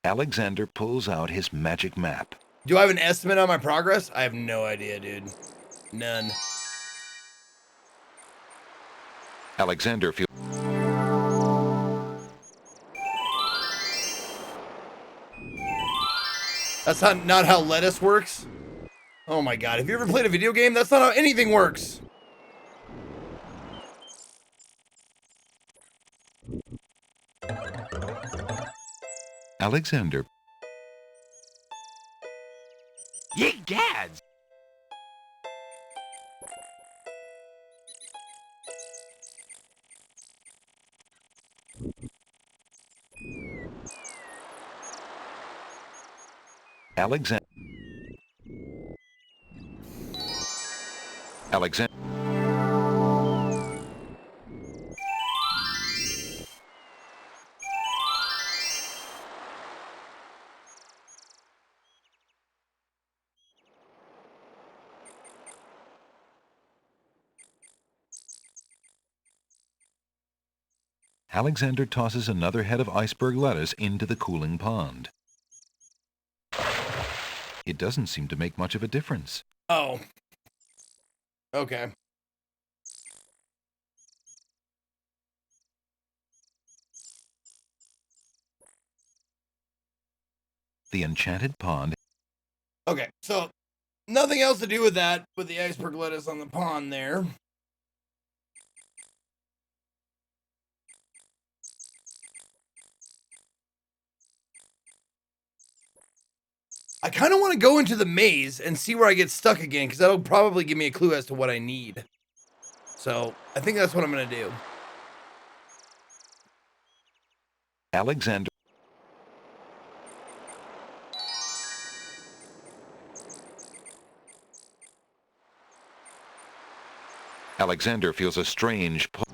Alexander pulls out his magic map. Do I have an estimate on my progress? I have no idea, dude. None. Alexander feels... That's not how lettuce works. Oh my god, have you ever played a video game? That's not how anything works. Alexander... Ye gads! Alexander... Alexander... Alexander tosses another head of iceberg lettuce into the cooling pond. It doesn't seem to make much of a difference. Oh. Okay. The enchanted pond... Okay, so nothing else to do with that, with the iceberg lettuce on the pond there. I kind of want to go into the maze and see where I get stuck again, because that'll probably give me a clue as to what I need. So, I think that's what I'm going to do. Alexander... Alexander feels a strange pull.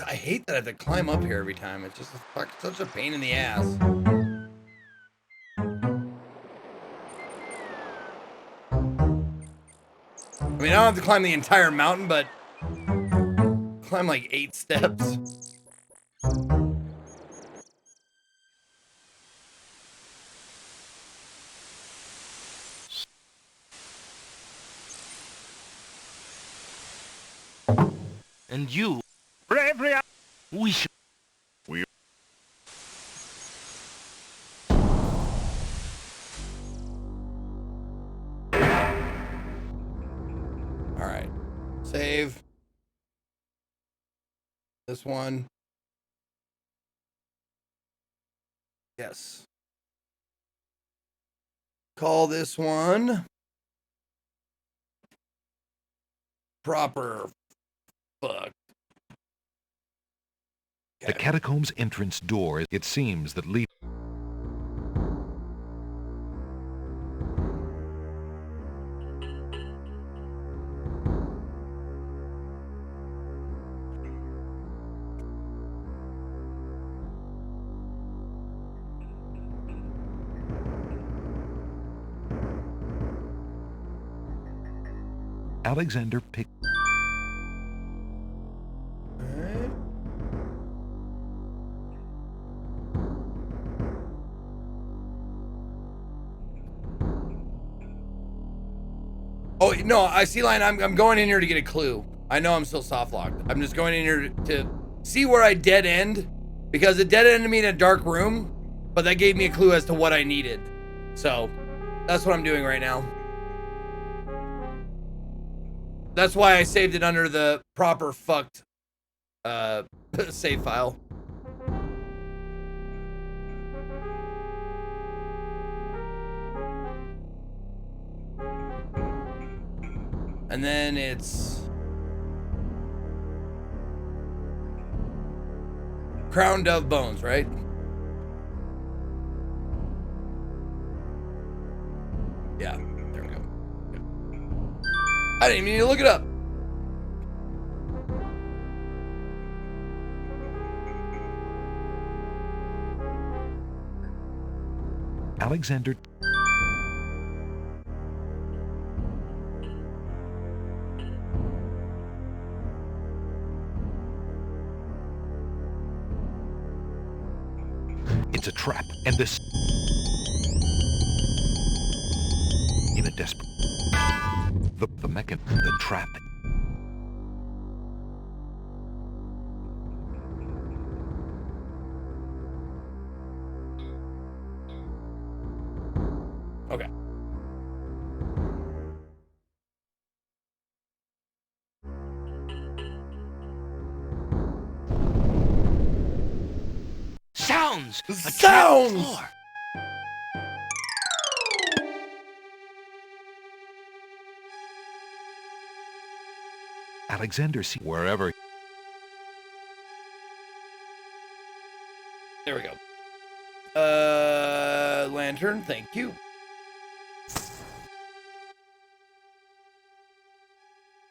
I hate that I have to climb up here every time. It's just such a pain in the ass. I mean, I don't have to climb the entire mountain, but climb like 8 steps. And you... We should... Alright. Save. This one. Yes. Call this one proper. Fuck. The catacomb's entrance door, it seems that leads... Alexander picked... Alright. Oh, no, I see line. I'm going in here to get a clue. I know I'm still soft locked. I'm just going in here to see where I dead end, because it dead ended me in a dark room, but that gave me a clue as to what I needed. So that's what I'm doing right now. That's why I saved it under the proper fucked save file. And then it's Crown Dove Bones, right? Yeah, there we go. I didn't even need to look it up. Alexander It's a trap, and this in a desperate the trap. Okay. Sounds! A Sounds! trapdoor. Alexander see wherever. There we go. Lantern, thank you.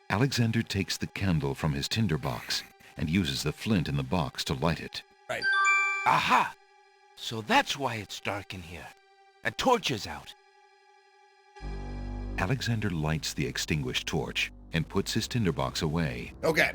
Alexander takes the candle from his tinderbox and uses the flint in the box to light it. Right. Aha! So that's why it's dark in here. A torch is out. Alexander lights the extinguished torch and puts his tinderbox away. Okay.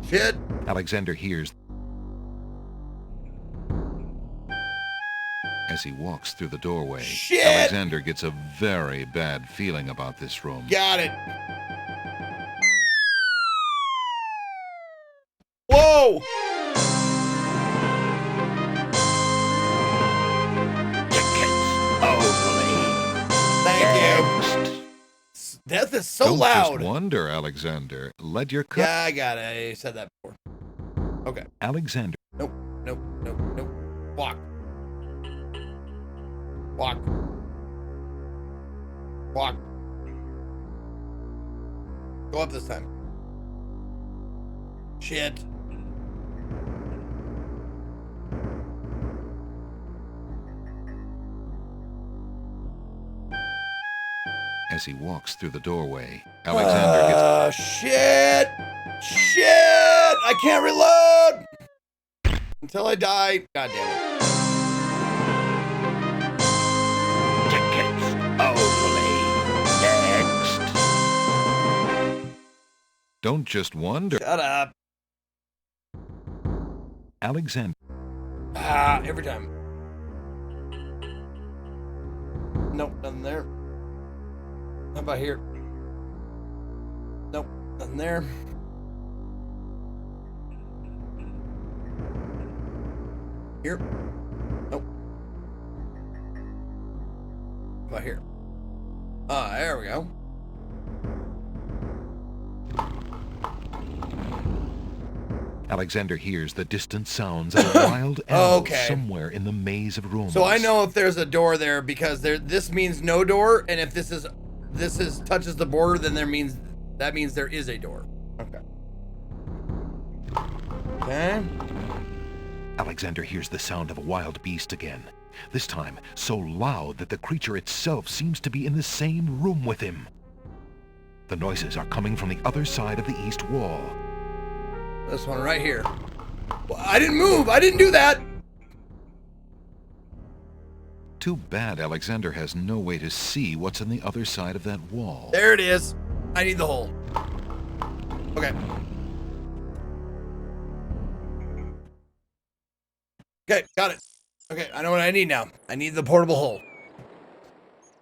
Shit. Alexander hears as he walks through the doorway. Shit! Alexander gets a very bad feeling about this room. Got it. Whoa! Thank you. Death is so Don't loud. just wonder, Alexander. Let your cut. Yeah, I got it. I said that before. Okay. Alexander. Nope. Nope. Nope. Nope. Walk. Walk. Walk. Go up this time. Shit. As he walks through the doorway, Alexander gets. Shit! Shit! I can't reload! Until I die. God damn it. Tickets only. Next. Don't just wonder. Shut up. Alexander. Every time. Nope, nothing there. How about here? Nope, nothing there. Here? Nope. How about here? There we go. Alexander hears the distant sounds of a wild animal Okay. somewhere in the maze of rooms. So I know if there's a door there because this means no door, and if this touches the border, then that means there is a door. Okay. Okay. Alexander hears the sound of a wild beast again. This time, so loud that the creature itself seems to be in the same room with him. The noises are coming from the other side of the east wall. This one right here. Well, I didn't move. I didn't do that. Too bad Alexander has no way to see what's on the other side of that wall. There it is. I need the hole. Okay. Okay, got it. Okay, I know what I need now. I need the portable hole.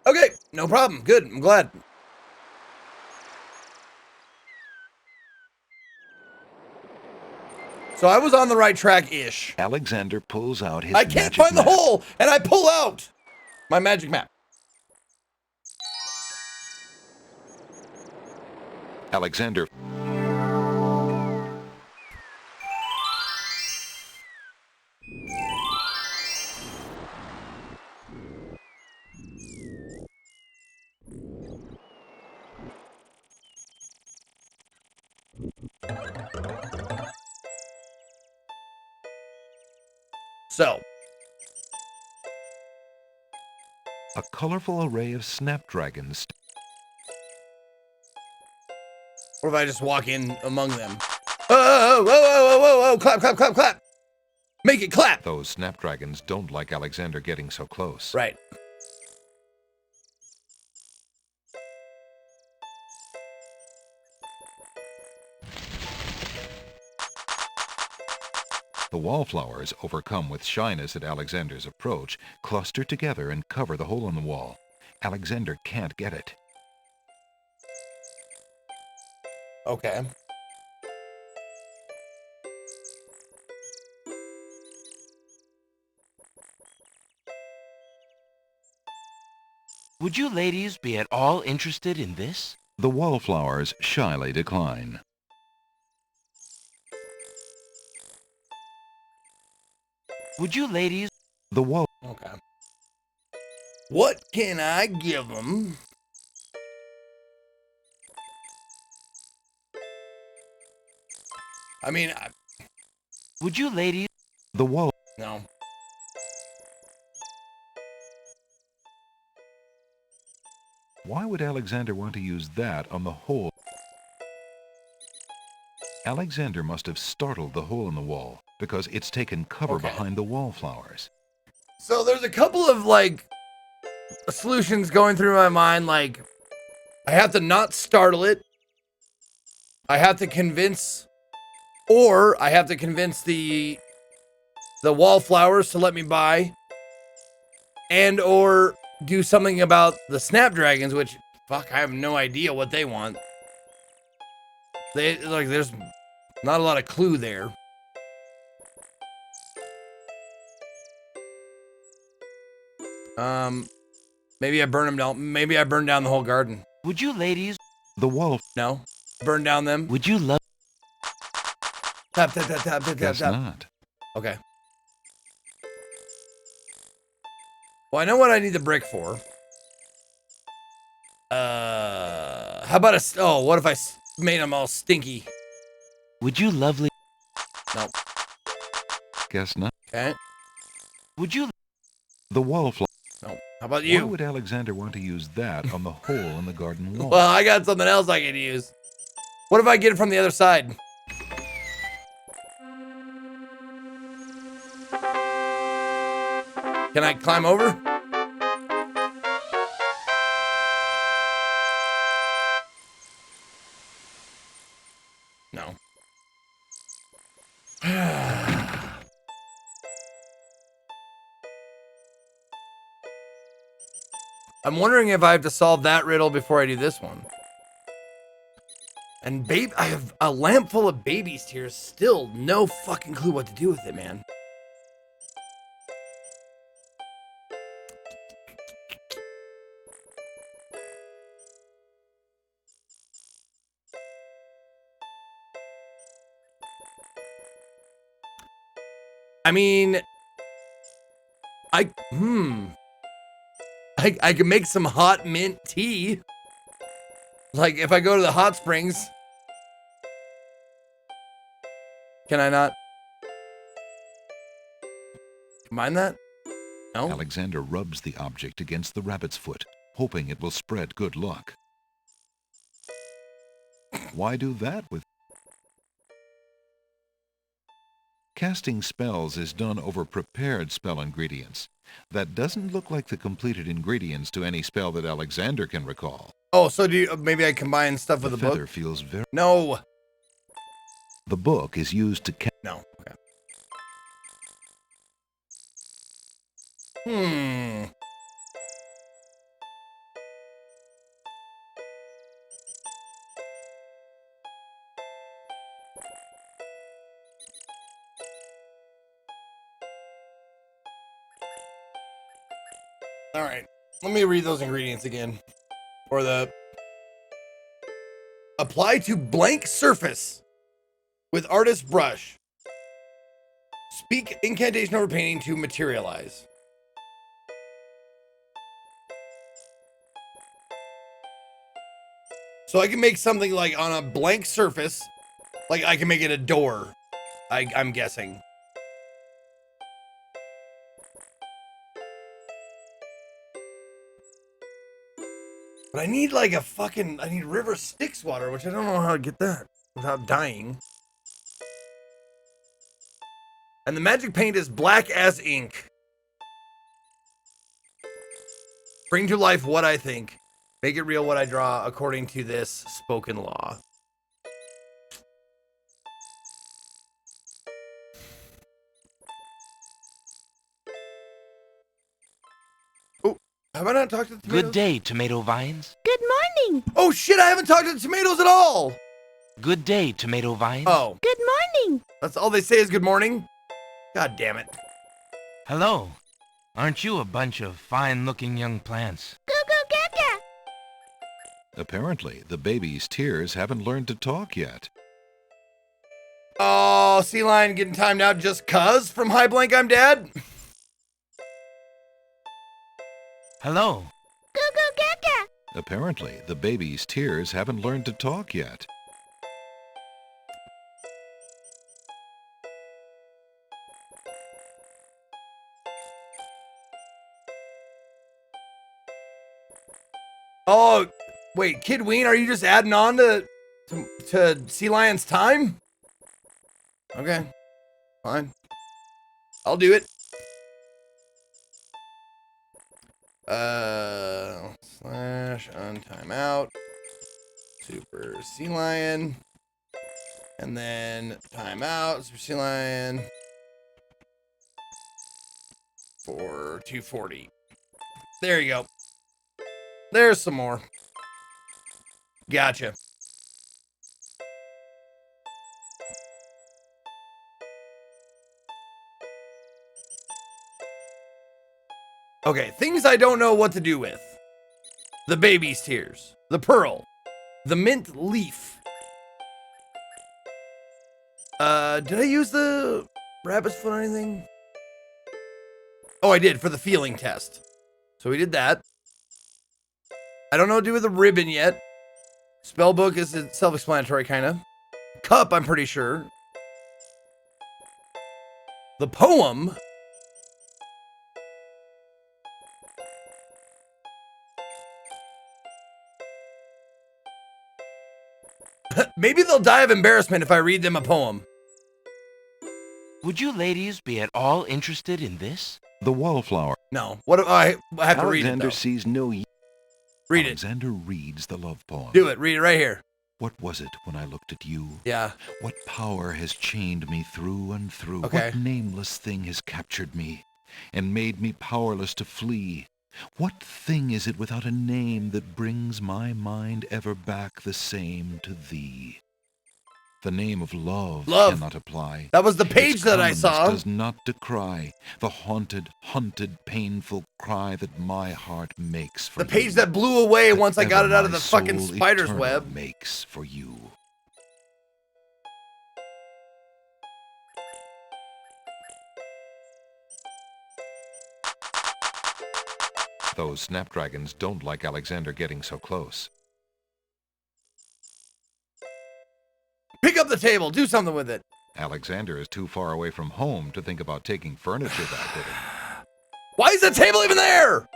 Okay, no problem. Good, I'm glad. So I was on the right track-ish. Alexander pulls out his I can't magic find the map. hole, and I pull out my magic map. Alexander So, a colorful array of snapdragons. what if I just walk in among them? Oh, whoa, whoa, whoa, whoa, whoa, clap, clap, clap, clap. Make it clap. Those snapdragons don't like Alexander getting so close. Right. The wallflowers, overcome with shyness at Alexander's approach, cluster together and cover the hole in the wall. Alexander can't get it. Okay. Would you ladies be at all interested in this? The wallflowers shyly decline. Would you ladies? The wall Okay. What can I give them? I mean, Would you ladies? The wall no. Why would Alexander want to use that on the hole? Alexander must have startled the hole in the wall because it's taken cover Okay. behind the wallflowers. So there's a couple of like solutions going through my mind. Like, I have to not startle it. I have to convince, or I have to convince the wallflowers to let me by, and or do something about the snapdragons, which fuck, I have no idea what they want. They like, there's not a lot of clue there. Maybe I burn them down. Maybe I burn down the whole garden. Would you ladies? The wall No, burn down them. Would you love? Tap, tap, tap, tap, tap, guess tap. not. Okay. Well, I know what I need the brick for. How about what if I made them all stinky? Would you lovely? No. Guess not. Okay. Would you? The wallflower. No. How about Why you? would Alexander want to use that on the hole in the garden wall? Well, I got something else I can use. What if I get it from the other side? Can I climb over? No. I'm wondering if I have to solve that riddle before I do this one. And babe, I have a lamp full of baby's tears. Still no fucking clue what to do with it, man. I mean, I can make some hot mint tea. Like if I go to the hot springs. Can I not combine that? No. Alexander rubs the object against the rabbit's foot, hoping it will spread good luck. Why do that with... Casting spells is done over prepared spell ingredients. That doesn't look like the completed ingredients to any spell that Alexander can recall. Oh, so do you, maybe I combine stuff with The the book? feather feels very... No. The book is used to... No. Okay. Hmm. All right. Let me read those ingredients again. Or the apply to blank surface with artist brush. Speak incantation over painting to materialize. So I can make something like on a blank surface, like I can make it a door, I'm guessing. But I need like I need river Styx water, which I don't know how to get that without dying. And the magic paint is black as ink. Bring to life what I think. Make it real what I draw according to this spoken law. Oh, have I not talked to the tomatoes? Good day, tomato vines. Good morning. Oh shit, I haven't talked to the tomatoes at all. Good day, tomato vines. Oh, Good morning. that's all they say is good morning? God damn it. Hello. Aren't you a bunch of fine-looking young plants? Goo goo gaga. Apparently, the baby's tears haven't learned to talk yet. Oh, Sea Lion getting timed out just cuz from High Blank I'm Dad? Hello. Goo goo gaga. Apparently, the baby's tears haven't learned to talk yet. Oh, wait, Kid Ween, are you just adding on to Sea Lion's time? Okay, fine. I'll do it. Slash on timeout. Super Sea Lion. And then timeout, Super Sea Lion. For 240. There you go. There's some more. Gotcha. Okay, things I don't know what to do with. The baby's tears. The pearl. The mint leaf. Did I use the rabbit's foot or anything? Oh, I did for the feeling test. So we did that. I don't know what to do with the ribbon yet. Spellbook is self-explanatory, kind of. Cup, I'm pretty sure. The poem. Maybe they'll die of embarrassment if I read them a poem. Would you ladies be at all interested in this? The wallflower. No. What if I have to read it, Alexander though? sees no... Read it. Alexander reads the love poem. Do it. Read it right here. What was it when I looked at you? Yeah. What power has chained me through and through? Okay. What nameless thing has captured me and made me powerless to flee? What thing is it without a name that brings my mind ever back the same to thee? The name of love cannot apply. That was the page Its that I commonness saw. does not decry the haunted, hunted, painful cry that my heart makes for The page you, that blew away once I got ever it out of my the fucking soul spider's eternal web. makes for you. Those snapdragons don't like Alexander getting so close. Pick up the table. Do something with it. Alexander is too far away from home to think about taking furniture back with him. Why is the table even there?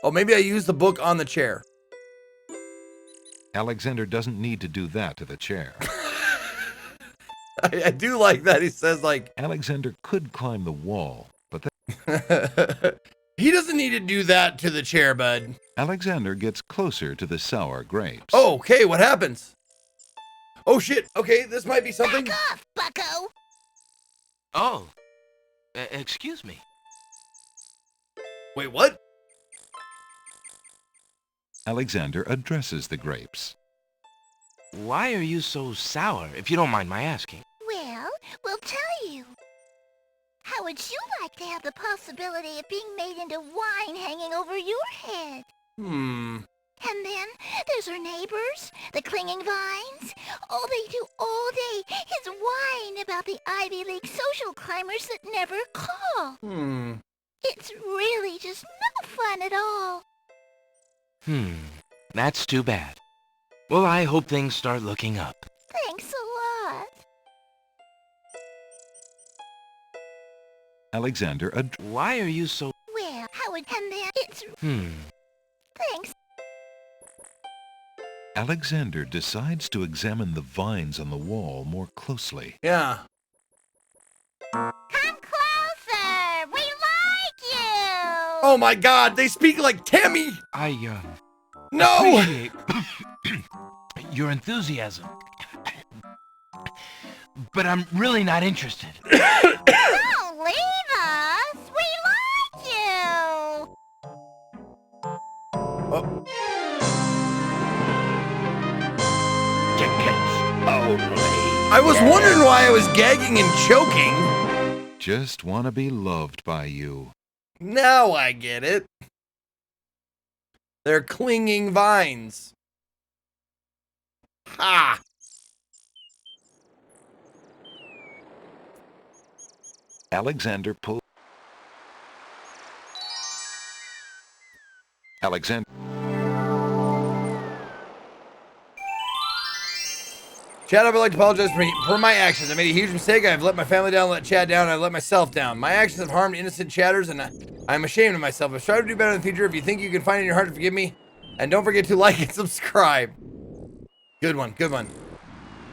Oh, maybe I used the book on the chair. Alexander doesn't need to do that to the chair. I do like that. He says, like, Alexander could climb the wall, but he doesn't need to do that to the chair, bud. Alexander gets closer to the sour grapes. Oh, okay, what happens? Oh, shit. Okay, this might be something. Back off, bucko! Oh, excuse me. Wait, what? Alexander addresses the grapes. Why are you so sour, if you don't mind my asking? Well, we'll tell you. How would you like to have the possibility of being made into wine hanging over your head? And then there's our neighbors, the clinging vines. All they do all day is whine about the Ivy League social climbers that never call. It's really just no fun at all. That's too bad. Well, I hope things start looking up. Thanks a lot. Alexander Why are you so... Well, how would... And then it's... Thanks. Alexander decides to examine the vines on the wall more closely. Yeah. Come closer! We like you! Oh my god, they speak like Tammy! No! Appreciate your enthusiasm. But I'm really not interested. Don't leave us! We like you! Oh. Tickets only. I was wondering why I was gagging and choking. Just want to be loved by you. Now I get it. They're clinging vines. Ha! Alexander pulls... Alexander... Chad, I would like to apologize for my actions. I made a huge mistake. I've let my family down, let Chad down, and I've let myself down. My actions have harmed innocent chatters, and I'm ashamed of myself. I've tried to do better in the future. If you think you can find it in your heart to forgive me, and don't forget to like and subscribe. Good one, good one.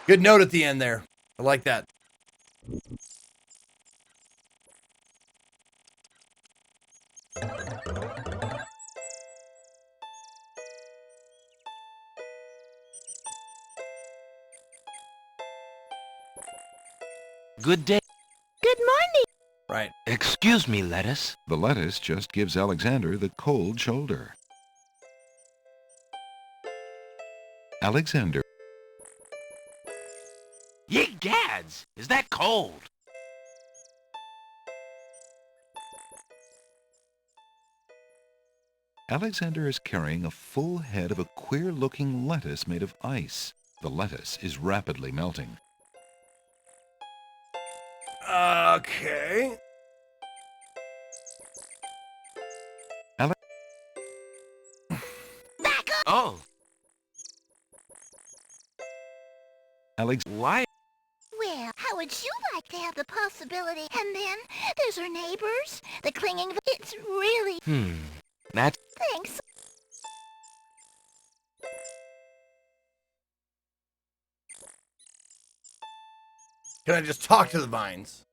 Good note at the end there. I like that. Good day. Good morning! Right. Excuse me, lettuce. The lettuce just gives Alexander the cold shoulder. Alexander... Ye gads! Is that cold? Alexander is carrying a full head of a queer-looking lettuce made of ice. The lettuce is rapidly melting. Okay. Back up! Oh, Why? Well, how would you like to have the possibility? And then there's our neighbors, the clinging... It's really... that's... Thanks. Can I just talk to the vines?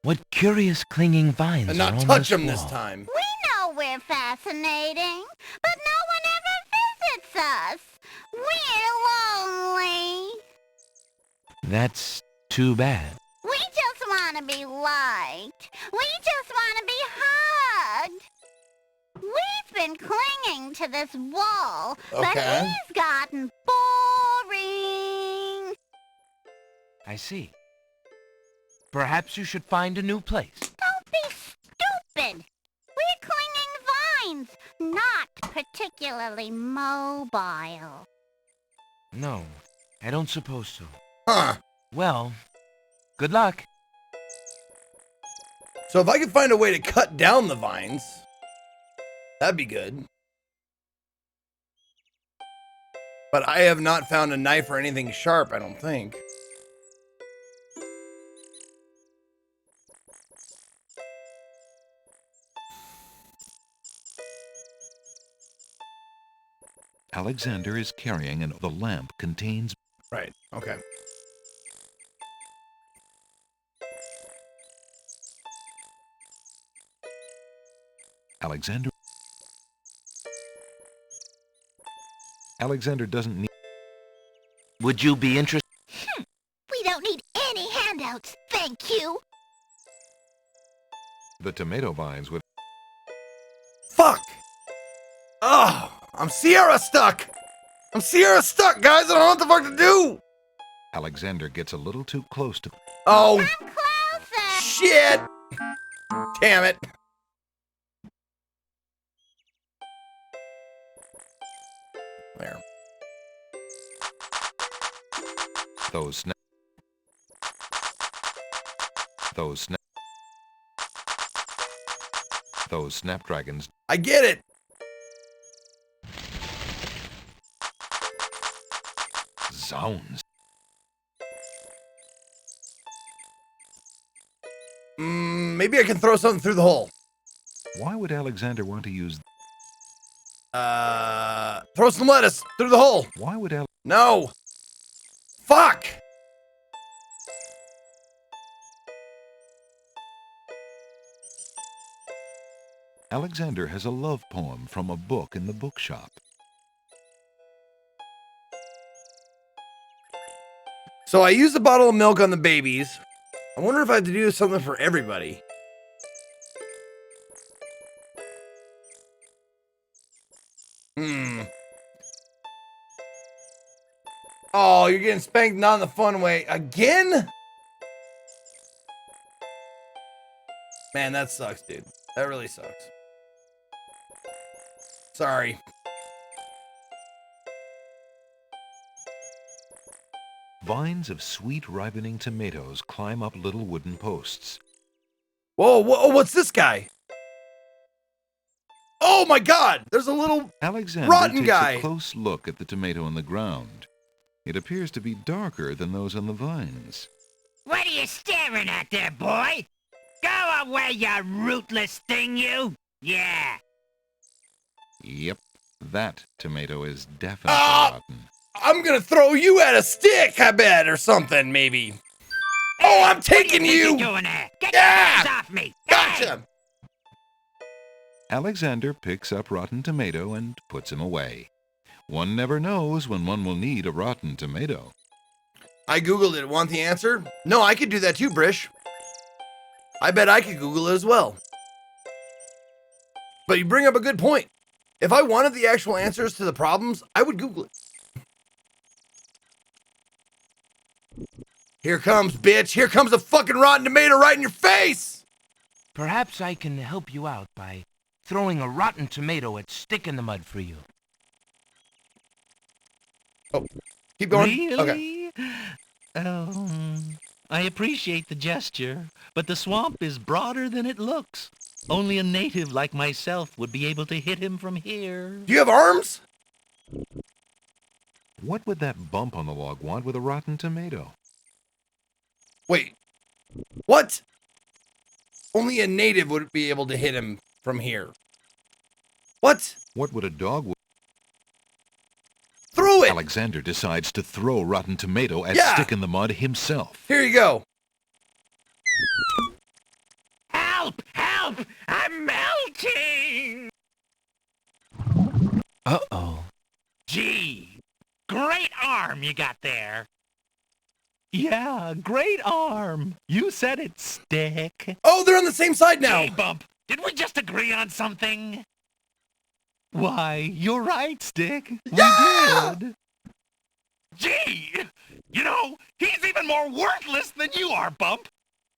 What curious clinging vines And are not on touch this them this wall. time. We know we're fascinating, but no one ever visits us. We're lonely. That's too bad. We just want to be liked. We just want to be hugged. We've been clinging to this wall, but Okay. he's gotten boring. I see. Perhaps you should find a new place. Don't be stupid. We're clinging vines, not particularly mobile. No, I don't suppose so. Huh. Well, good luck. So if I could find a way to cut down the vines, that'd be good. But I have not found a knife or anything sharp, I don't think. Alexander is carrying and the lamp contains... Right, okay. Alexander doesn't need... Would you be interested? We don't need any handouts, thank you. The tomato vines with... Fuck! Oh, I'm Sierra stuck! I'm Sierra stuck, guys! I don't know what the fuck to do! Alexander gets a little too close to... Oh, Come closer! shit! Damn it. There. Those snapdragons... I get it! Zounds. Maybe I can throw something through the hole. Why would Alexander want to use... Throw some lettuce through the hole. Why would No! Fuck! Alexander has a love poem from a book in the bookshop. So I used a bottle of milk on the babies. I wonder if I have to do something for everybody. Oh, you're getting spanked not in the fun way. Again? Man, that sucks, dude. That really sucks. Sorry. Vines of sweet ripening tomatoes climb up little wooden posts. Whoa, what's this guy? Oh my god! There's a little Alexander rotten takes guy. a close look at the tomato on the ground. It appears to be darker than those on the vines. What are you staring at there, boy? Go away, you rootless thing, you! Yeah. Yep, that tomato is definitely rotten. I'm gonna throw you at a stick, I bet, or something, maybe. Oh, I'm taking What do you you! think you're doing there? Get your hands off me! Hey! Gotcha! Alexander picks up rotten tomato and puts him away. One never knows when one will need a rotten tomato. I googled it. Want the answer? No, I could do that too, Brish. I bet I could Google it as well. But you bring up a good point. If I wanted the actual answers to the problems, I would Google it. Here comes, bitch. Here comes a fucking rotten tomato right in your face. Perhaps I can help you out by throwing a rotten tomato at Stick in the Mud for you. Oh, keep going. Really? Okay. I appreciate the gesture, but the swamp is broader than it looks. Only a native like myself would be able to hit him from here. Do you have arms? What would that bump on the log want with a rotten tomato? Wait. What? Only a native would be able to hit him from here. What? What would a dog... Throw it! Alexander decides to throw rotten tomato at Yeah. Stick in the Mud himself. Here you go. Help! Help! I'm melting! Uh-oh. Gee, great arm you got there. Yeah, great arm. You said it, Stick. Oh, they're on the same side now. Hey, Bump, did we just agree on something? Why, you're right, Stick. Yeah! We did. Gee, you know, he's even more worthless than you are, Bump.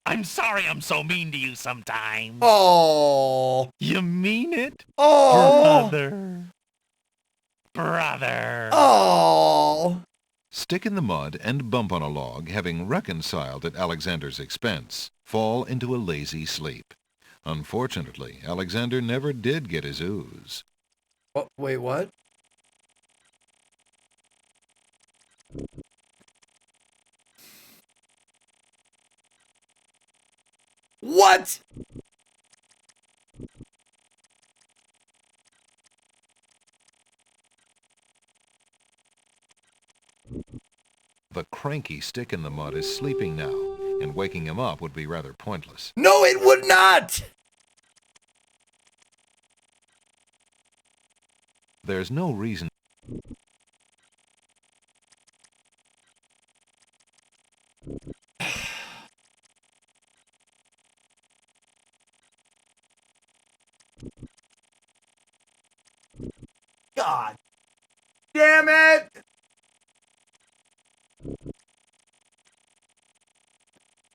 I'm sorry I'm so mean to you sometimes. Oh. You mean it? Oh. Brother. Oh. Stick in the Mud and Bump on a Log, having reconciled at Alexander's expense, fall into a lazy sleep. Unfortunately, Alexander never did get his ooze. Oh, wait, what? What? cranky stick-in-the-mud is sleeping now, and waking him up would be rather pointless. No, it would not! There's no reason. God damn it!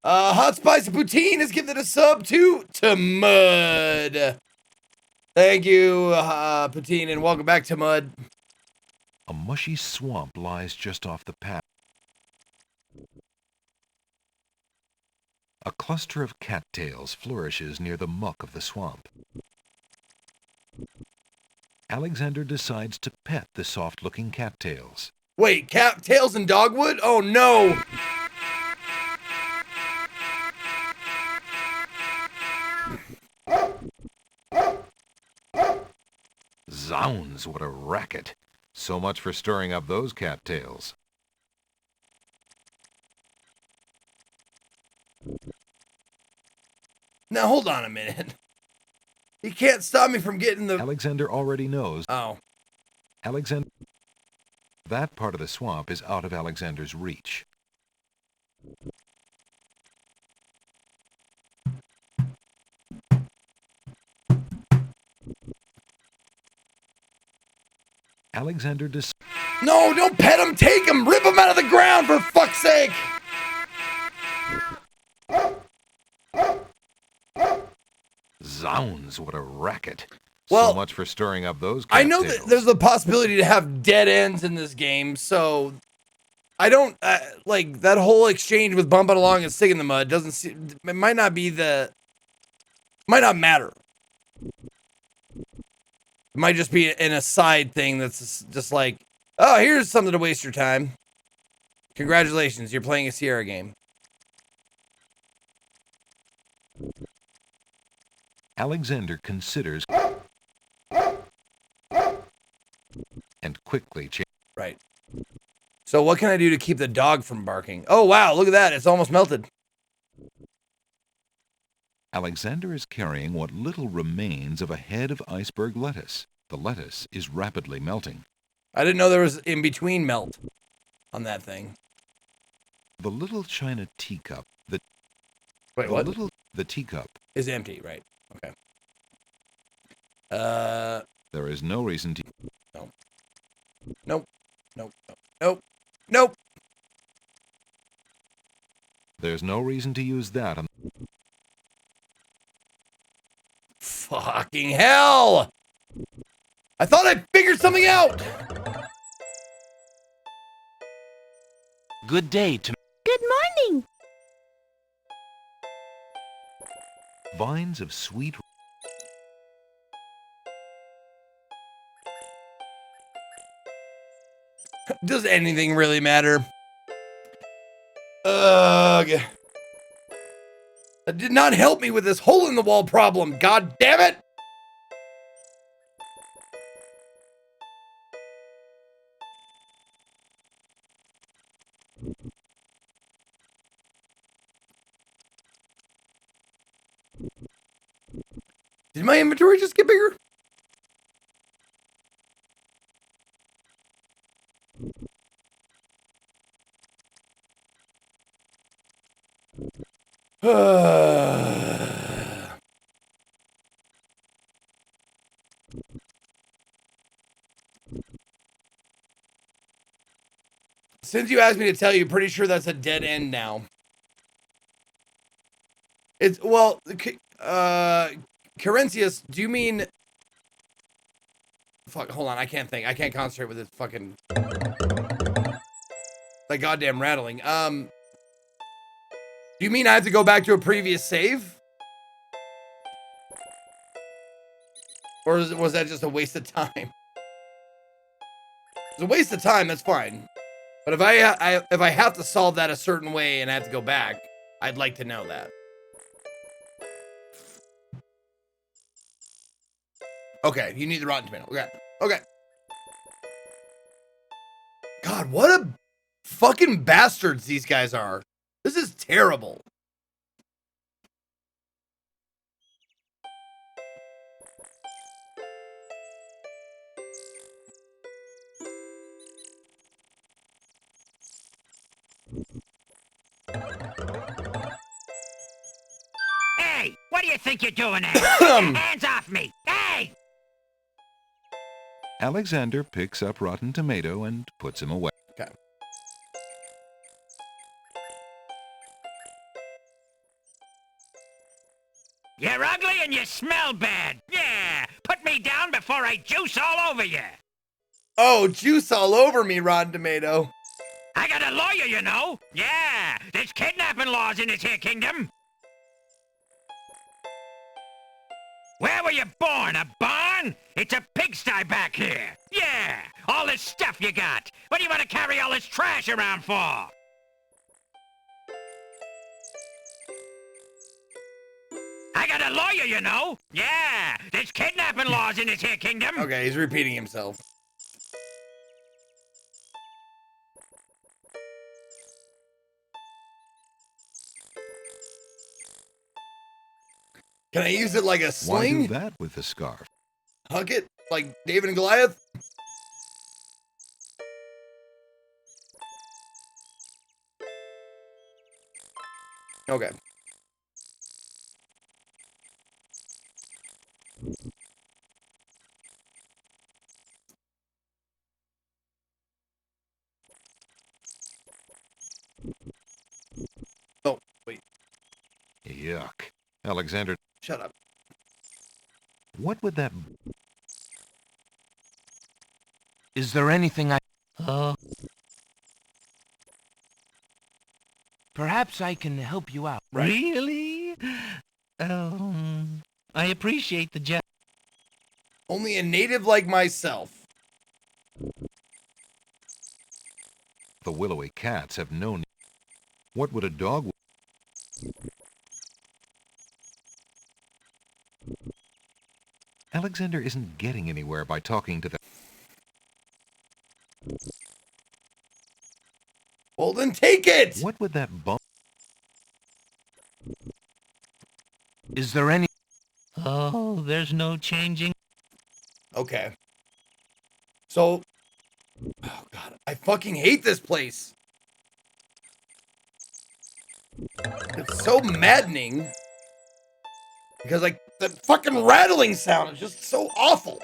Hot Spicy Poutine has given a sub to Mud. Thank you, Poutine, and welcome back to Mud. A mushy swamp lies just off the path. A cluster of cattails flourishes near the muck of the swamp. Alexander decides to pet the soft-looking cattails. Wait, cattails and dogwood? Oh no! Zounds, what a racket. So much for stirring up those cattails. Now hold on a minute. You can't stop me from getting the... Alexander already knows. Oh. Alexander... That part of the swamp is out of Alexander's reach. Alexander No, don't pet him, take him, rip him out of the ground for fuck's sake! Zounds, what a racket. Well, so much for stirring up those cattails. I know that there's the possibility to have dead ends in this game, so I don't, like, that whole exchange with bumping along and sticking in the mud doesn't seem, it might not be the, might not matter. It might just be an aside thing that's just like, oh, here's something to waste your time. Congratulations, you're playing a Sierra game. Alexander considers and quickly changes. Right. So what can I do to keep the dog from barking? Oh, wow, look at that. It's almost melted. Alexander is carrying what little remains of a head of iceberg lettuce. The lettuce is rapidly melting. I didn't know there was in-between melt on that thing. The little china teacup, Wait, what? The teacup is empty, right? Okay. There is no reason to... No. Nope. Nope. Nope. Nope. There's no reason to use that on... Fucking hell! I thought I figured something out! Good day to... Good morning. Vines of sweet... Does anything really matter? Ugh. That did not help me with this hole-in-the-wall problem, god damn it! Did my inventory just get bigger? Since you asked me to tell you, pretty sure that's a dead end now. It's, well, Carencius, do you mean... Fuck, hold on, I can't think. I can't concentrate with this fucking... Like goddamn rattling. Do you mean I have to go back to a previous save? Or was that just a waste of time? It's a waste of time, that's fine. But if I have to solve that a certain way and I have to go back, I'd like to know that. Okay, you need the rotten tomato. Okay. Okay. God, what a fucking bastards these guys are. This is terrible. Hey, what do you think you're doing there? Get your hands off me! Hey! Alexander picks up Rotten Tomato and puts him away. Okay. You're ugly and you smell bad. Yeah, put me down before I juice all over you. Oh, juice all over me, Rotten Tomato. I got a lawyer, you know. Yeah, there's kidnapping laws in this here kingdom. Where were you born? A barn? It's a pigsty back here. Yeah, all this stuff you got. What do you want to carry all this trash around for? I got a lawyer, you know. Yeah, there's kidnapping laws in this here kingdom. Okay, he's repeating himself. Can I use it like a Why sling? do that with the scarf? Hug it like David and Goliath? Okay. Oh, wait. Yuck. Alexander, Shut up. what would that... Is there anything I... Perhaps I can help you out. Right. Really? I appreciate the gesture. Only a native like myself. The willowy cats have no need. What would a dog... Alexander isn't getting anywhere by talking to the... Well, then take it! What would that bump... Is there any... Oh, there's no changing. Okay. So... Oh, God. I fucking hate this place. It's so maddening. Because, like, the fucking rattling sound is just so awful.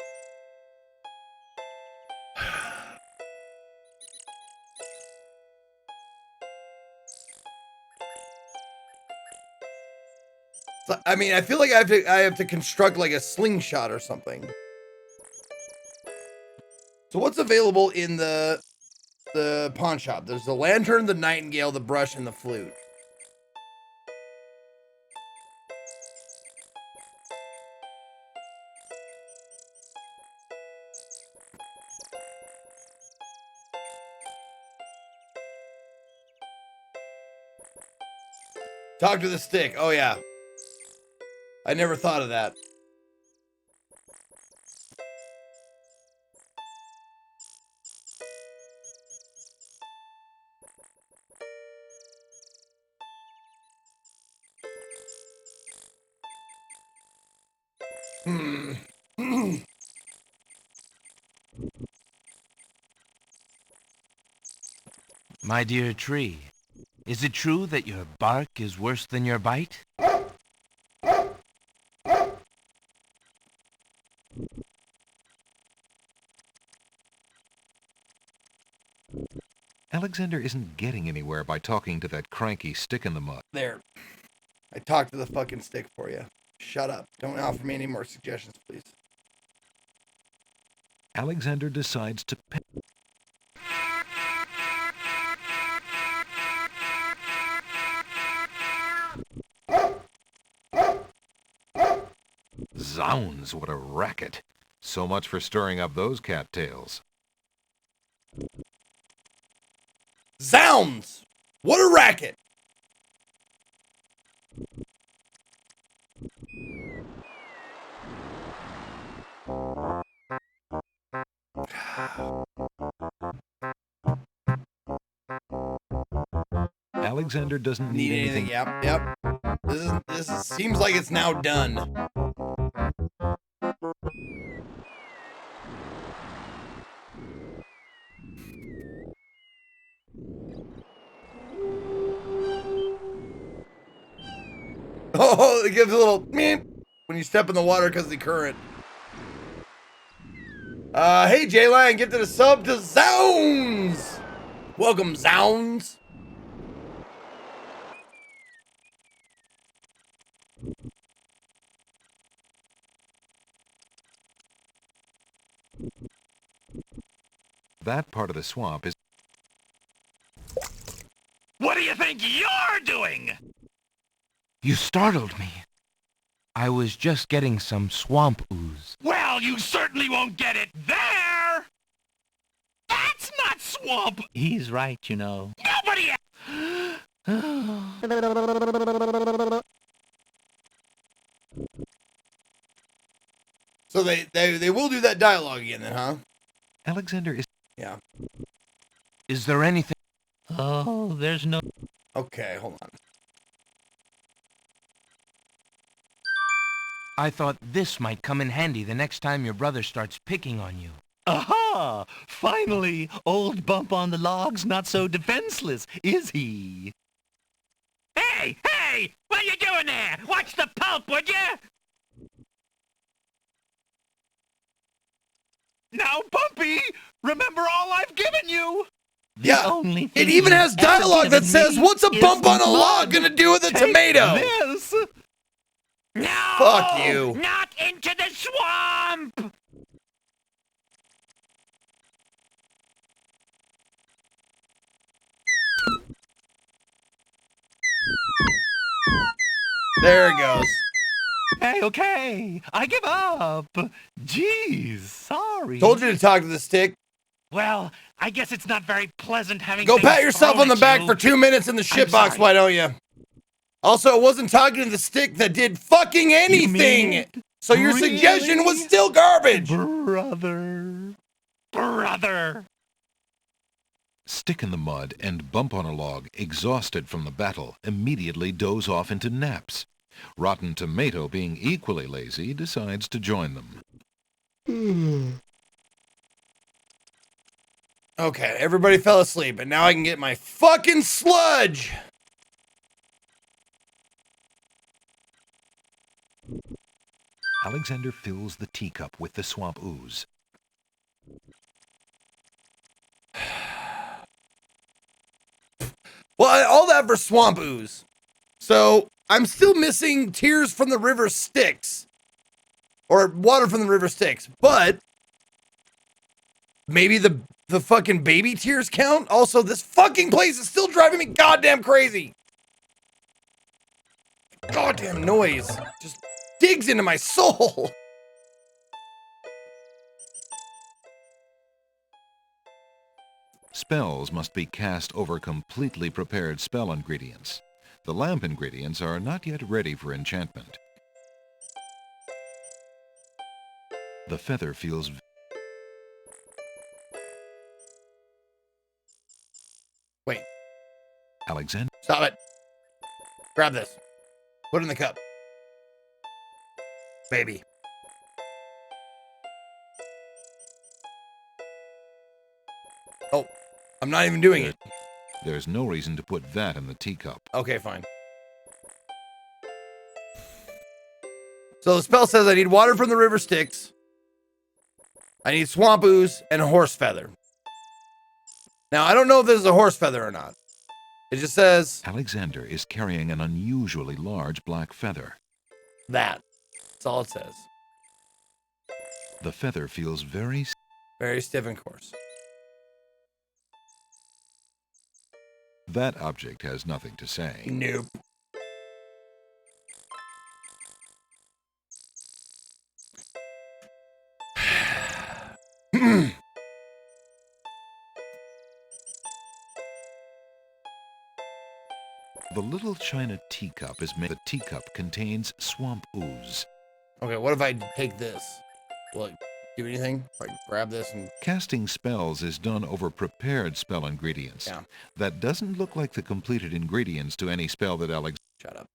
So, I mean, I feel like I have to construct like a slingshot or something. So what's available in the pawn shop? There's the lantern, the nightingale, the brush, and the flute. Talk to the stick. Oh, yeah. I never thought of that. My dear tree, is it true that your bark is worse than your bite? Alexander isn't getting anywhere by talking to that cranky stick in the mud. There. I talked to the fucking stick for you. Shut up. Don't offer me any more suggestions, please. Alexander decides to pet. Zounds, what a racket. So much for stirring up those cattails. Zounds! What a racket! Alexander doesn't Need need anything? anything. Yep. Seems like it's now done. Oh, it gives a little meep when you step in the water because of the current. Hey, J-Line, get to the sub to Zounds. Welcome, Zounds. That part of the swamp is... What do you think you're doing? You startled me. I was just getting some swamp ooze. Well, you certainly won't get it there! That's not swamp! He's right, you know. Nobody... So they will do that dialogue again then, huh? Alexander is... Yeah. Is there anything... Oh, there's no... Okay, hold on. I thought this might come in handy the next time your brother starts picking on you. Aha! Finally, old Bump on the Log's not so defenseless, is he? Hey! Hey! What are you doing there? Watch the pulp, would you? Now, Bumpy, remember all I've given you? Yeah, only it thing even you've has ever dialogue that given says, me "What's a is bump on a mud. log gonna do with a Take tomato?" This! No! Fuck you. Not into the swamp! There it goes. Hey, okay, I give up. Jeez, sorry. Told you to talk to the stick. Well, I guess it's not very pleasant having Go things pat yourself thrown on the at back you. for 2 minutes in the shit box, sorry. why don't you? Also, it wasn't talking to the stick that did fucking anything. mean So your suggestion was still garbage. Brother! Stick in the mud and Bump on a Log, exhausted from the battle, immediately doze off into naps. Rotten Tomato, being equally lazy, decides to join them. Okay, everybody fell asleep, and now I can get my fucking sludge. Alexander fills the teacup with the swamp ooze. Well, all that for swamp ooze. So I'm still missing tears from the river Styx. Or water from the river Styx. But maybe the fucking baby tears count? Also, this fucking place is still driving me goddamn crazy. Goddamn noise. Just digs into my soul. Spells must be cast over completely prepared spell ingredients. The lamp ingredients are not yet ready for enchantment. The feather feels... Wait. Alexander... Stop it. Grab this. Put it in the cup. Baby. Oh, I'm not even doing it. There's no reason to put that in the teacup. Okay, fine. So the spell says I need water from the river Styx. I need swamp ooze and a horse feather. Now, I don't know if this is a horse feather or not. It just says... Alexander is carrying an unusually large black feather. That. That's all it says. The feather feels very... Very stiff and coarse. That object has nothing to say. Nope. The little china teacup is made. The teacup contains swamp ooze. Okay, what if I take this? Will it do anything? If I grab this and... Casting spells is done over prepared spell ingredients. Yeah. That doesn't look like the completed ingredients to any spell that Alex... Shut up.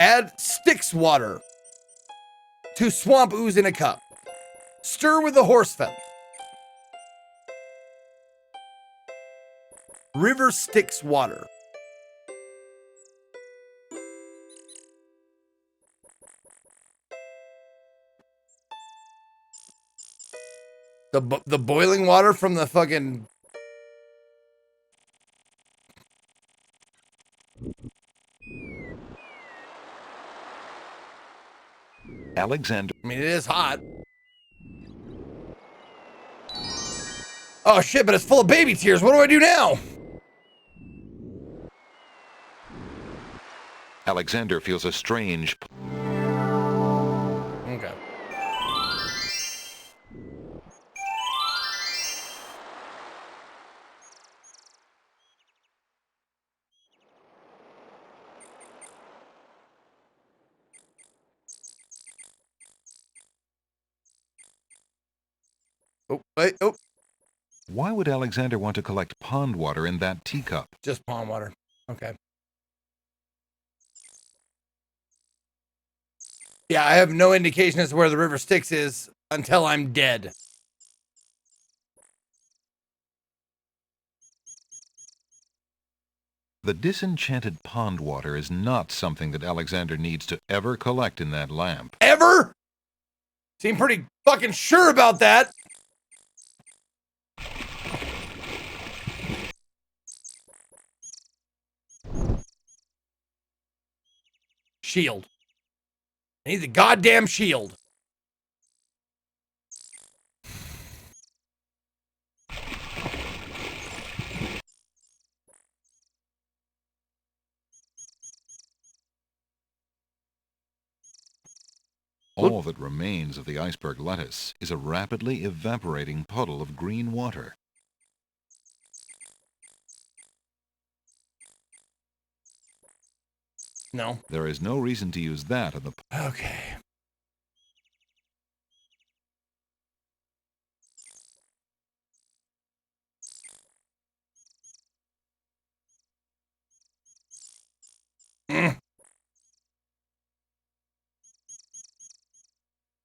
Add Styx water to swamp ooze in a cup. Stir with the horse feather. River Styx water. The boiling water from the fucking... Alexander... I mean, it is hot. Oh shit, but it's full of baby tears. What do I do now? Alexander feels a strange... Okay. Oh, wait, oh. Why would Alexander want to collect pond water in that teacup? Just pond water. Okay. Yeah, I have no indication as to where the river Styx is until I'm dead. The disenchanted pond water is not something that Alexander needs to ever collect in that lamp. Ever? Seem pretty fucking sure about that. Shield. I need the goddamn shield. All that remains of the iceberg lettuce is a rapidly evaporating puddle of green water. No. There is no reason to use that on the... Okay.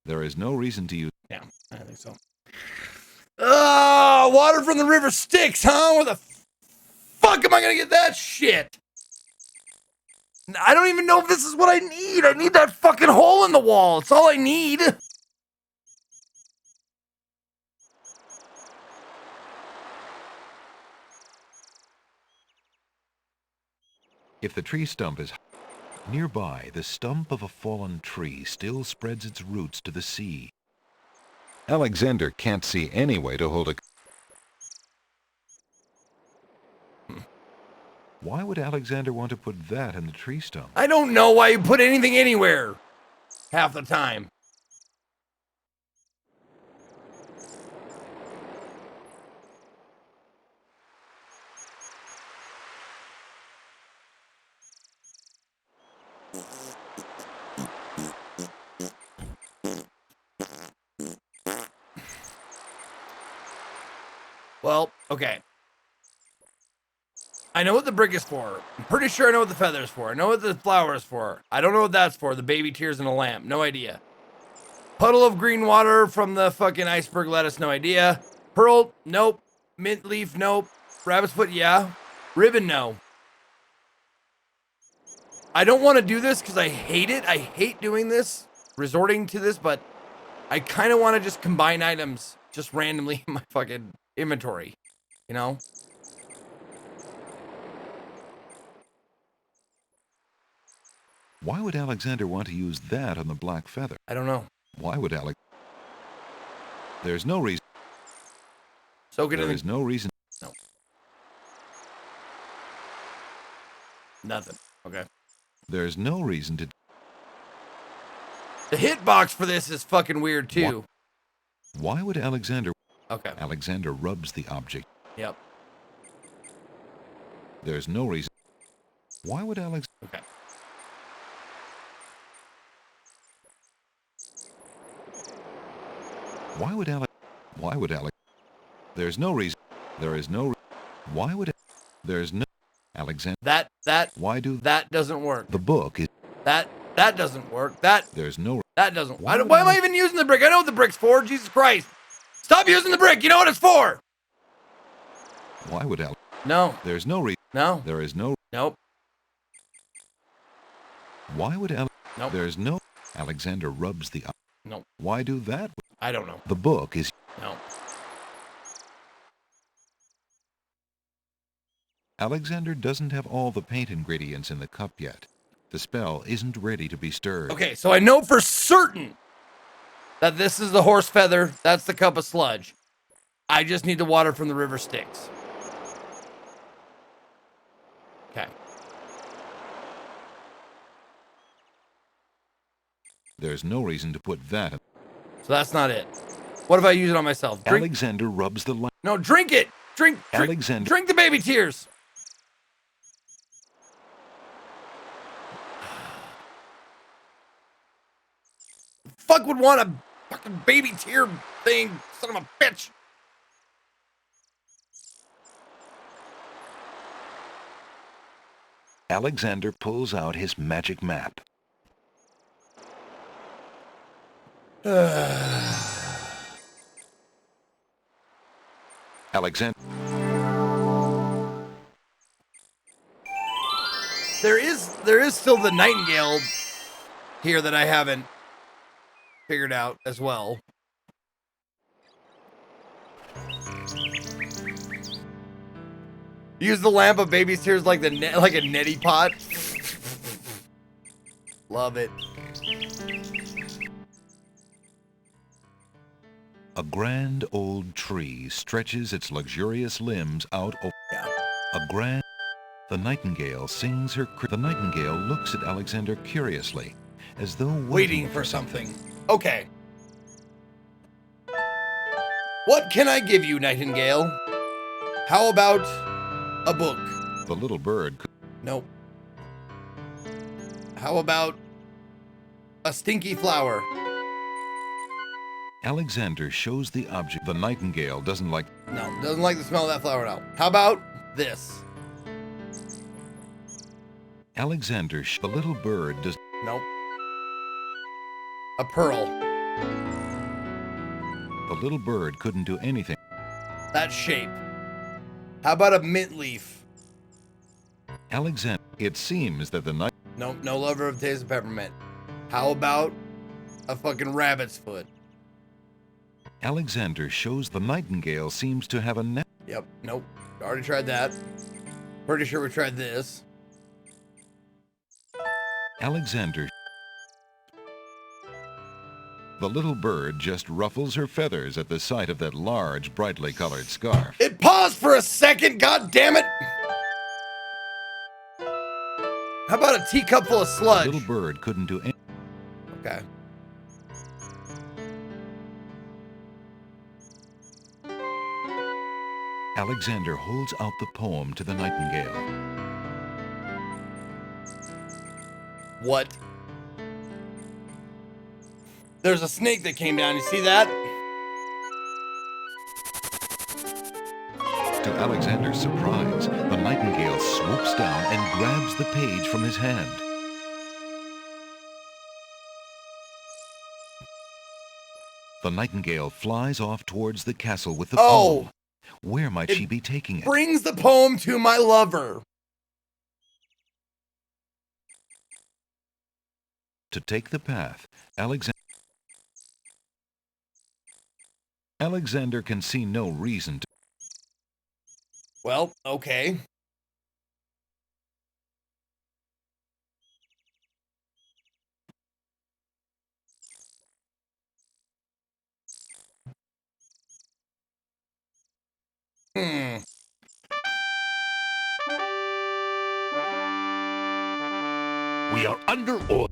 There is no reason to use... Yeah, I think so. Water from the river Styx, huh? Where the fuck am I gonna get that shit? I don't even know if this is what I need. I need that fucking hole in the wall. It's all I need. If the tree stump is... Nearby, the stump of a fallen tree still spreads its roots to the sea. Alexander can't see any way to hold a... Why would Alexander want to put that in the tree stump? I don't know why you put anything anywhere half the time. Well, okay. I know what the brick is for. I'm pretty sure I know what the feather is for. I know what the flower is for. I don't know what that's for. The baby tears in a lamp. No idea. Puddle of green water from the fucking iceberg lettuce. No idea. Pearl. Nope. Mint leaf. Nope. Rabbit's foot. Yeah. Ribbon. No. I don't want to do this because I hate it. I hate doing this. Resorting to this. But I kind of want to just combine items just randomly in my fucking inventory. You know? Why would Alexander want to use that on the black feather? I don't know. Why would Alex... There's no reason... Soak it in. There is no reason... No. Nothing. Okay. There's no reason to... The hitbox for this is fucking weird too. Why would Alexander... Okay. Alexander rubs the object. Yep. There's no reason... Why would Alex... Okay. Why would Alex... Why would Alex... There's no reason. There is no... Why would... There's no... Alexander... Why do... That doesn't work. The book is... That doesn't work. There's no... That doesn't... Why am I even using the brick? I know what the brick's for. Jesus Christ. Stop using the brick. You know what it's for. Why would Alex... No. There's no reason. No. There is no... Nope. Why would Alex... Nope. There's no... Alexander rubs the... Nope. Why do that? I don't know. The book is... No. Alexander doesn't have all the paint ingredients in the cup yet. The spell isn't ready to be stirred. Okay, so I know for certain that this is the horse feather. That's the cup of sludge. I just need the water from the river Styx. Okay. There's no reason to put that in. So that's not it. What if I use it on myself? Drink. Alexander rubs the... No, drink it. Drink. Alexander... Drink the baby tears. Fuck would want a fucking baby tear thing, son of a bitch. Alexander pulls out his magic map. Alexander. There is still the nightingale here that I haven't figured out as well. Use the lamp of baby's tears like like a neti pot. Love it. A grand old tree stretches its luxurious limbs out over a grand... The nightingale sings her... The nightingale looks at Alexander curiously, as though waiting for something. Okay. What can I give you, nightingale? How about a book? The little bird could... Nope. How about a stinky flower? Alexander shows the object. The nightingale doesn't like... No, doesn't like the smell of that flower now. How about this? Alexander... The little bird does... Nope. A pearl. The little bird couldn't do anything. That shape. How about a mint leaf? Alexander... It seems that the night... Nope, no lover of taste of peppermint. How about a fucking rabbit's foot? Alexander shows the nightingale seems to have a net. Yep, nope. Already tried that. Pretty sure we tried this. Alexander... The little bird just ruffles her feathers at the sight of that large, brightly colored scarf. It paused for a second, god damn it! How about a teacup full of sludge? The little bird couldn't do anything. Okay. Alexander holds out the poem to the nightingale. What? There's a snake that came down. You see that? To Alexander's surprise, the nightingale swoops down and grabs the page from his hand. The nightingale flies off towards the castle with the poem. Where might she be taking it? Brings the poem to my lover. To take the path, Alexander can see no reason to... Well, okay. We are under order.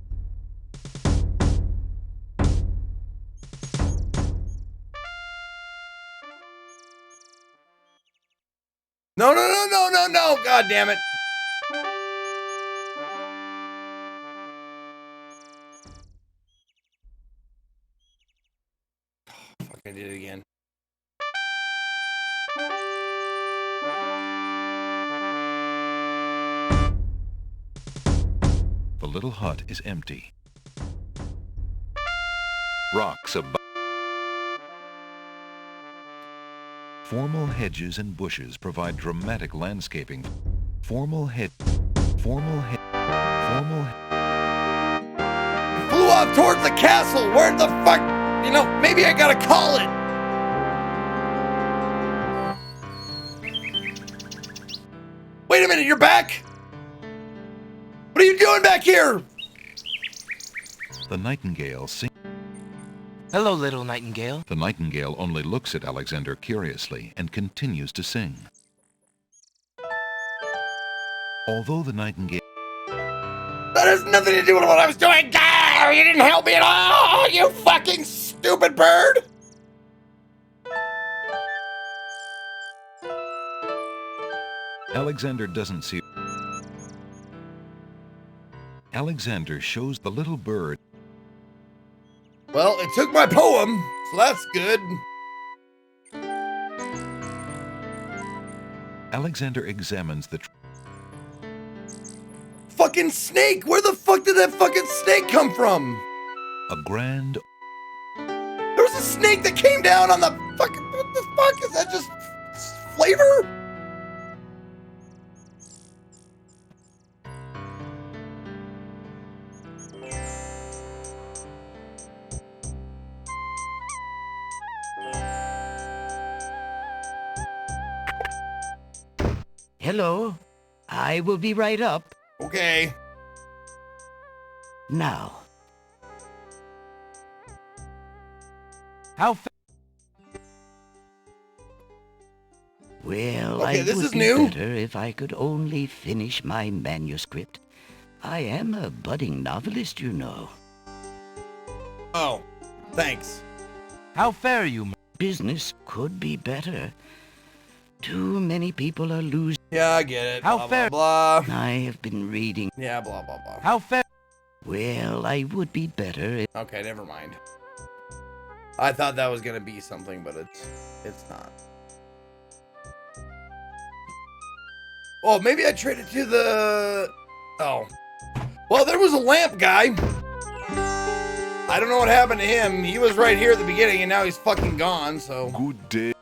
No, no, no, no, no, no! God damn it! I did it again. The little hut is empty. Rocks above. Formal hedges and bushes provide dramatic landscaping. Flew off towards the castle. Where the fuck? You know, maybe I gotta call it. Wait a minute, you're back? What are you doing back here? The nightingale sings. Hello, little nightingale. The nightingale only looks at Alexander curiously and continues to sing. Although the nightingale... That has nothing to do with what I was doing. Ah, you didn't help me at all, you fucking stupid bird. Alexander doesn't see... Alexander shows the little bird. Well, it took my poem, so that's good. Alexander examines the... Fucking snake! Where the fuck did that fucking snake come from? A grand... There was a snake that came down on the fucking... What the fuck? Is that just flavor? Hello. I will be right up. Okay. Now. How Well, okay, I this would is be new. better if I could only finish my manuscript. I am a budding novelist, you know. Oh, thanks. How fare you? Business could be better. Too many people are losing. Yeah, I get it. How blah, fair? Blah, blah. I have been reading. Yeah, blah, blah, blah. How fare? Well, I would be better if... Okay, never mind. I thought that was gonna be something, but it's not. Oh, maybe I traded to the... Oh. Well, there was a lamp guy. I don't know what happened to him. He was right here at the beginning, and now he's fucking gone, so... Good day.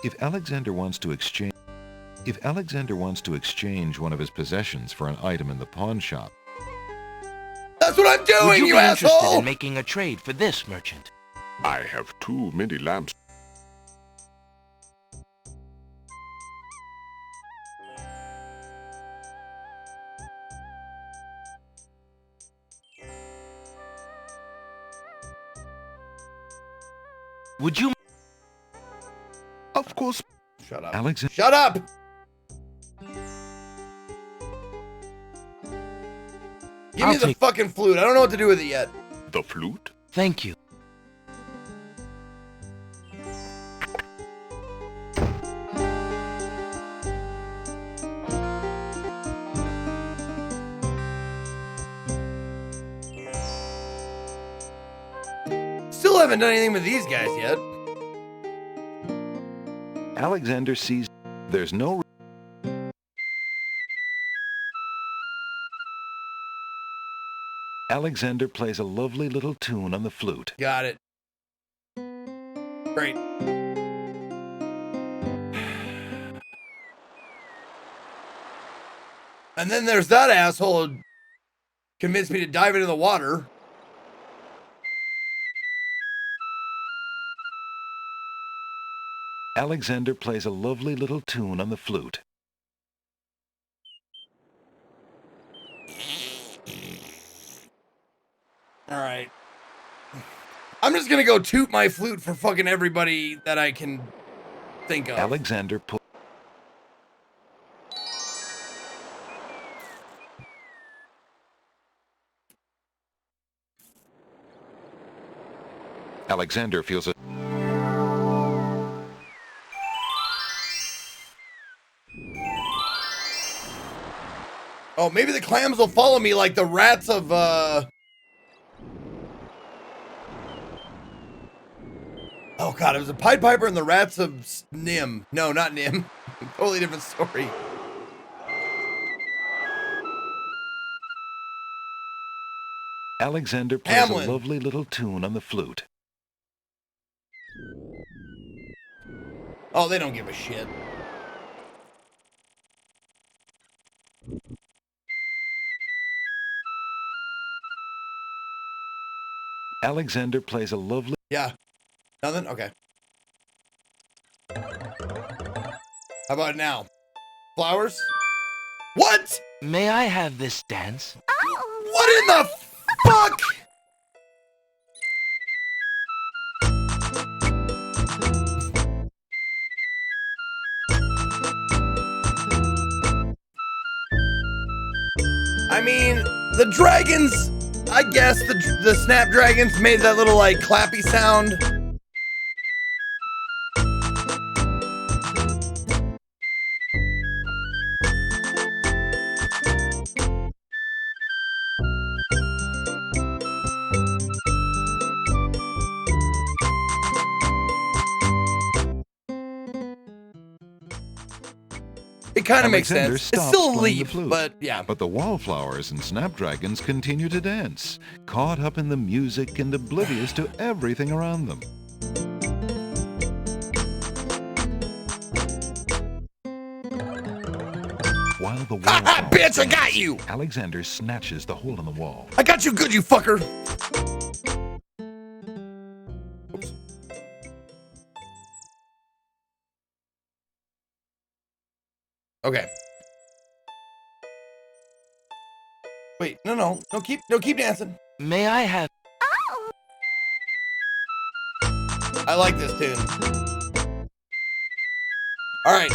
If Alexander wants to exchange one of his possessions for an item in the pawn shop... That's what I'm doing, Would you you be asshole! interested in making a trade for this, merchant? I have too many lamps. Would you... Of course. Shut up. Alexander... Shut up! Give me the fucking flute. I don't know what to do with it yet. The flute? Thank you. Still haven't done anything with these guys yet. Alexander sees... There's no... Alexander plays a lovely little tune on the flute. Got it. Great. And then there's that asshole who convinced me to dive into the water. Alexander plays a lovely little tune on the flute. All right. I'm just gonna go toot my flute for fucking everybody that I can think of. Alexander put... Alexander feels a... Oh, maybe the clams will follow me like the rats of, Oh god, it was a Pied Piper and the Rats of Nim. No, not Nim. Totally different story. Alexander plays Hamlin. a lovely little tune on the flute. Oh, they don't give a shit. Alexander plays a lovely... Yeah. Nothing? Okay. How about now? Flowers? What? May I have this dance? What in the fuck? I mean, the dragons, I guess the snapdragons made that little like clappy sound. It kind of makes Alexander sense. It's stops still a playing the leaf, flute, but yeah. But the wallflowers and snapdragons continue to dance, caught up in the music and oblivious to everything around them. While the wallflowers bitch, I dance, got you! Alexander snatches the hole in the wall. I got you good, you fucker! Oops. Okay. Wait, no, keep dancing. May I have... I like this tune. All right.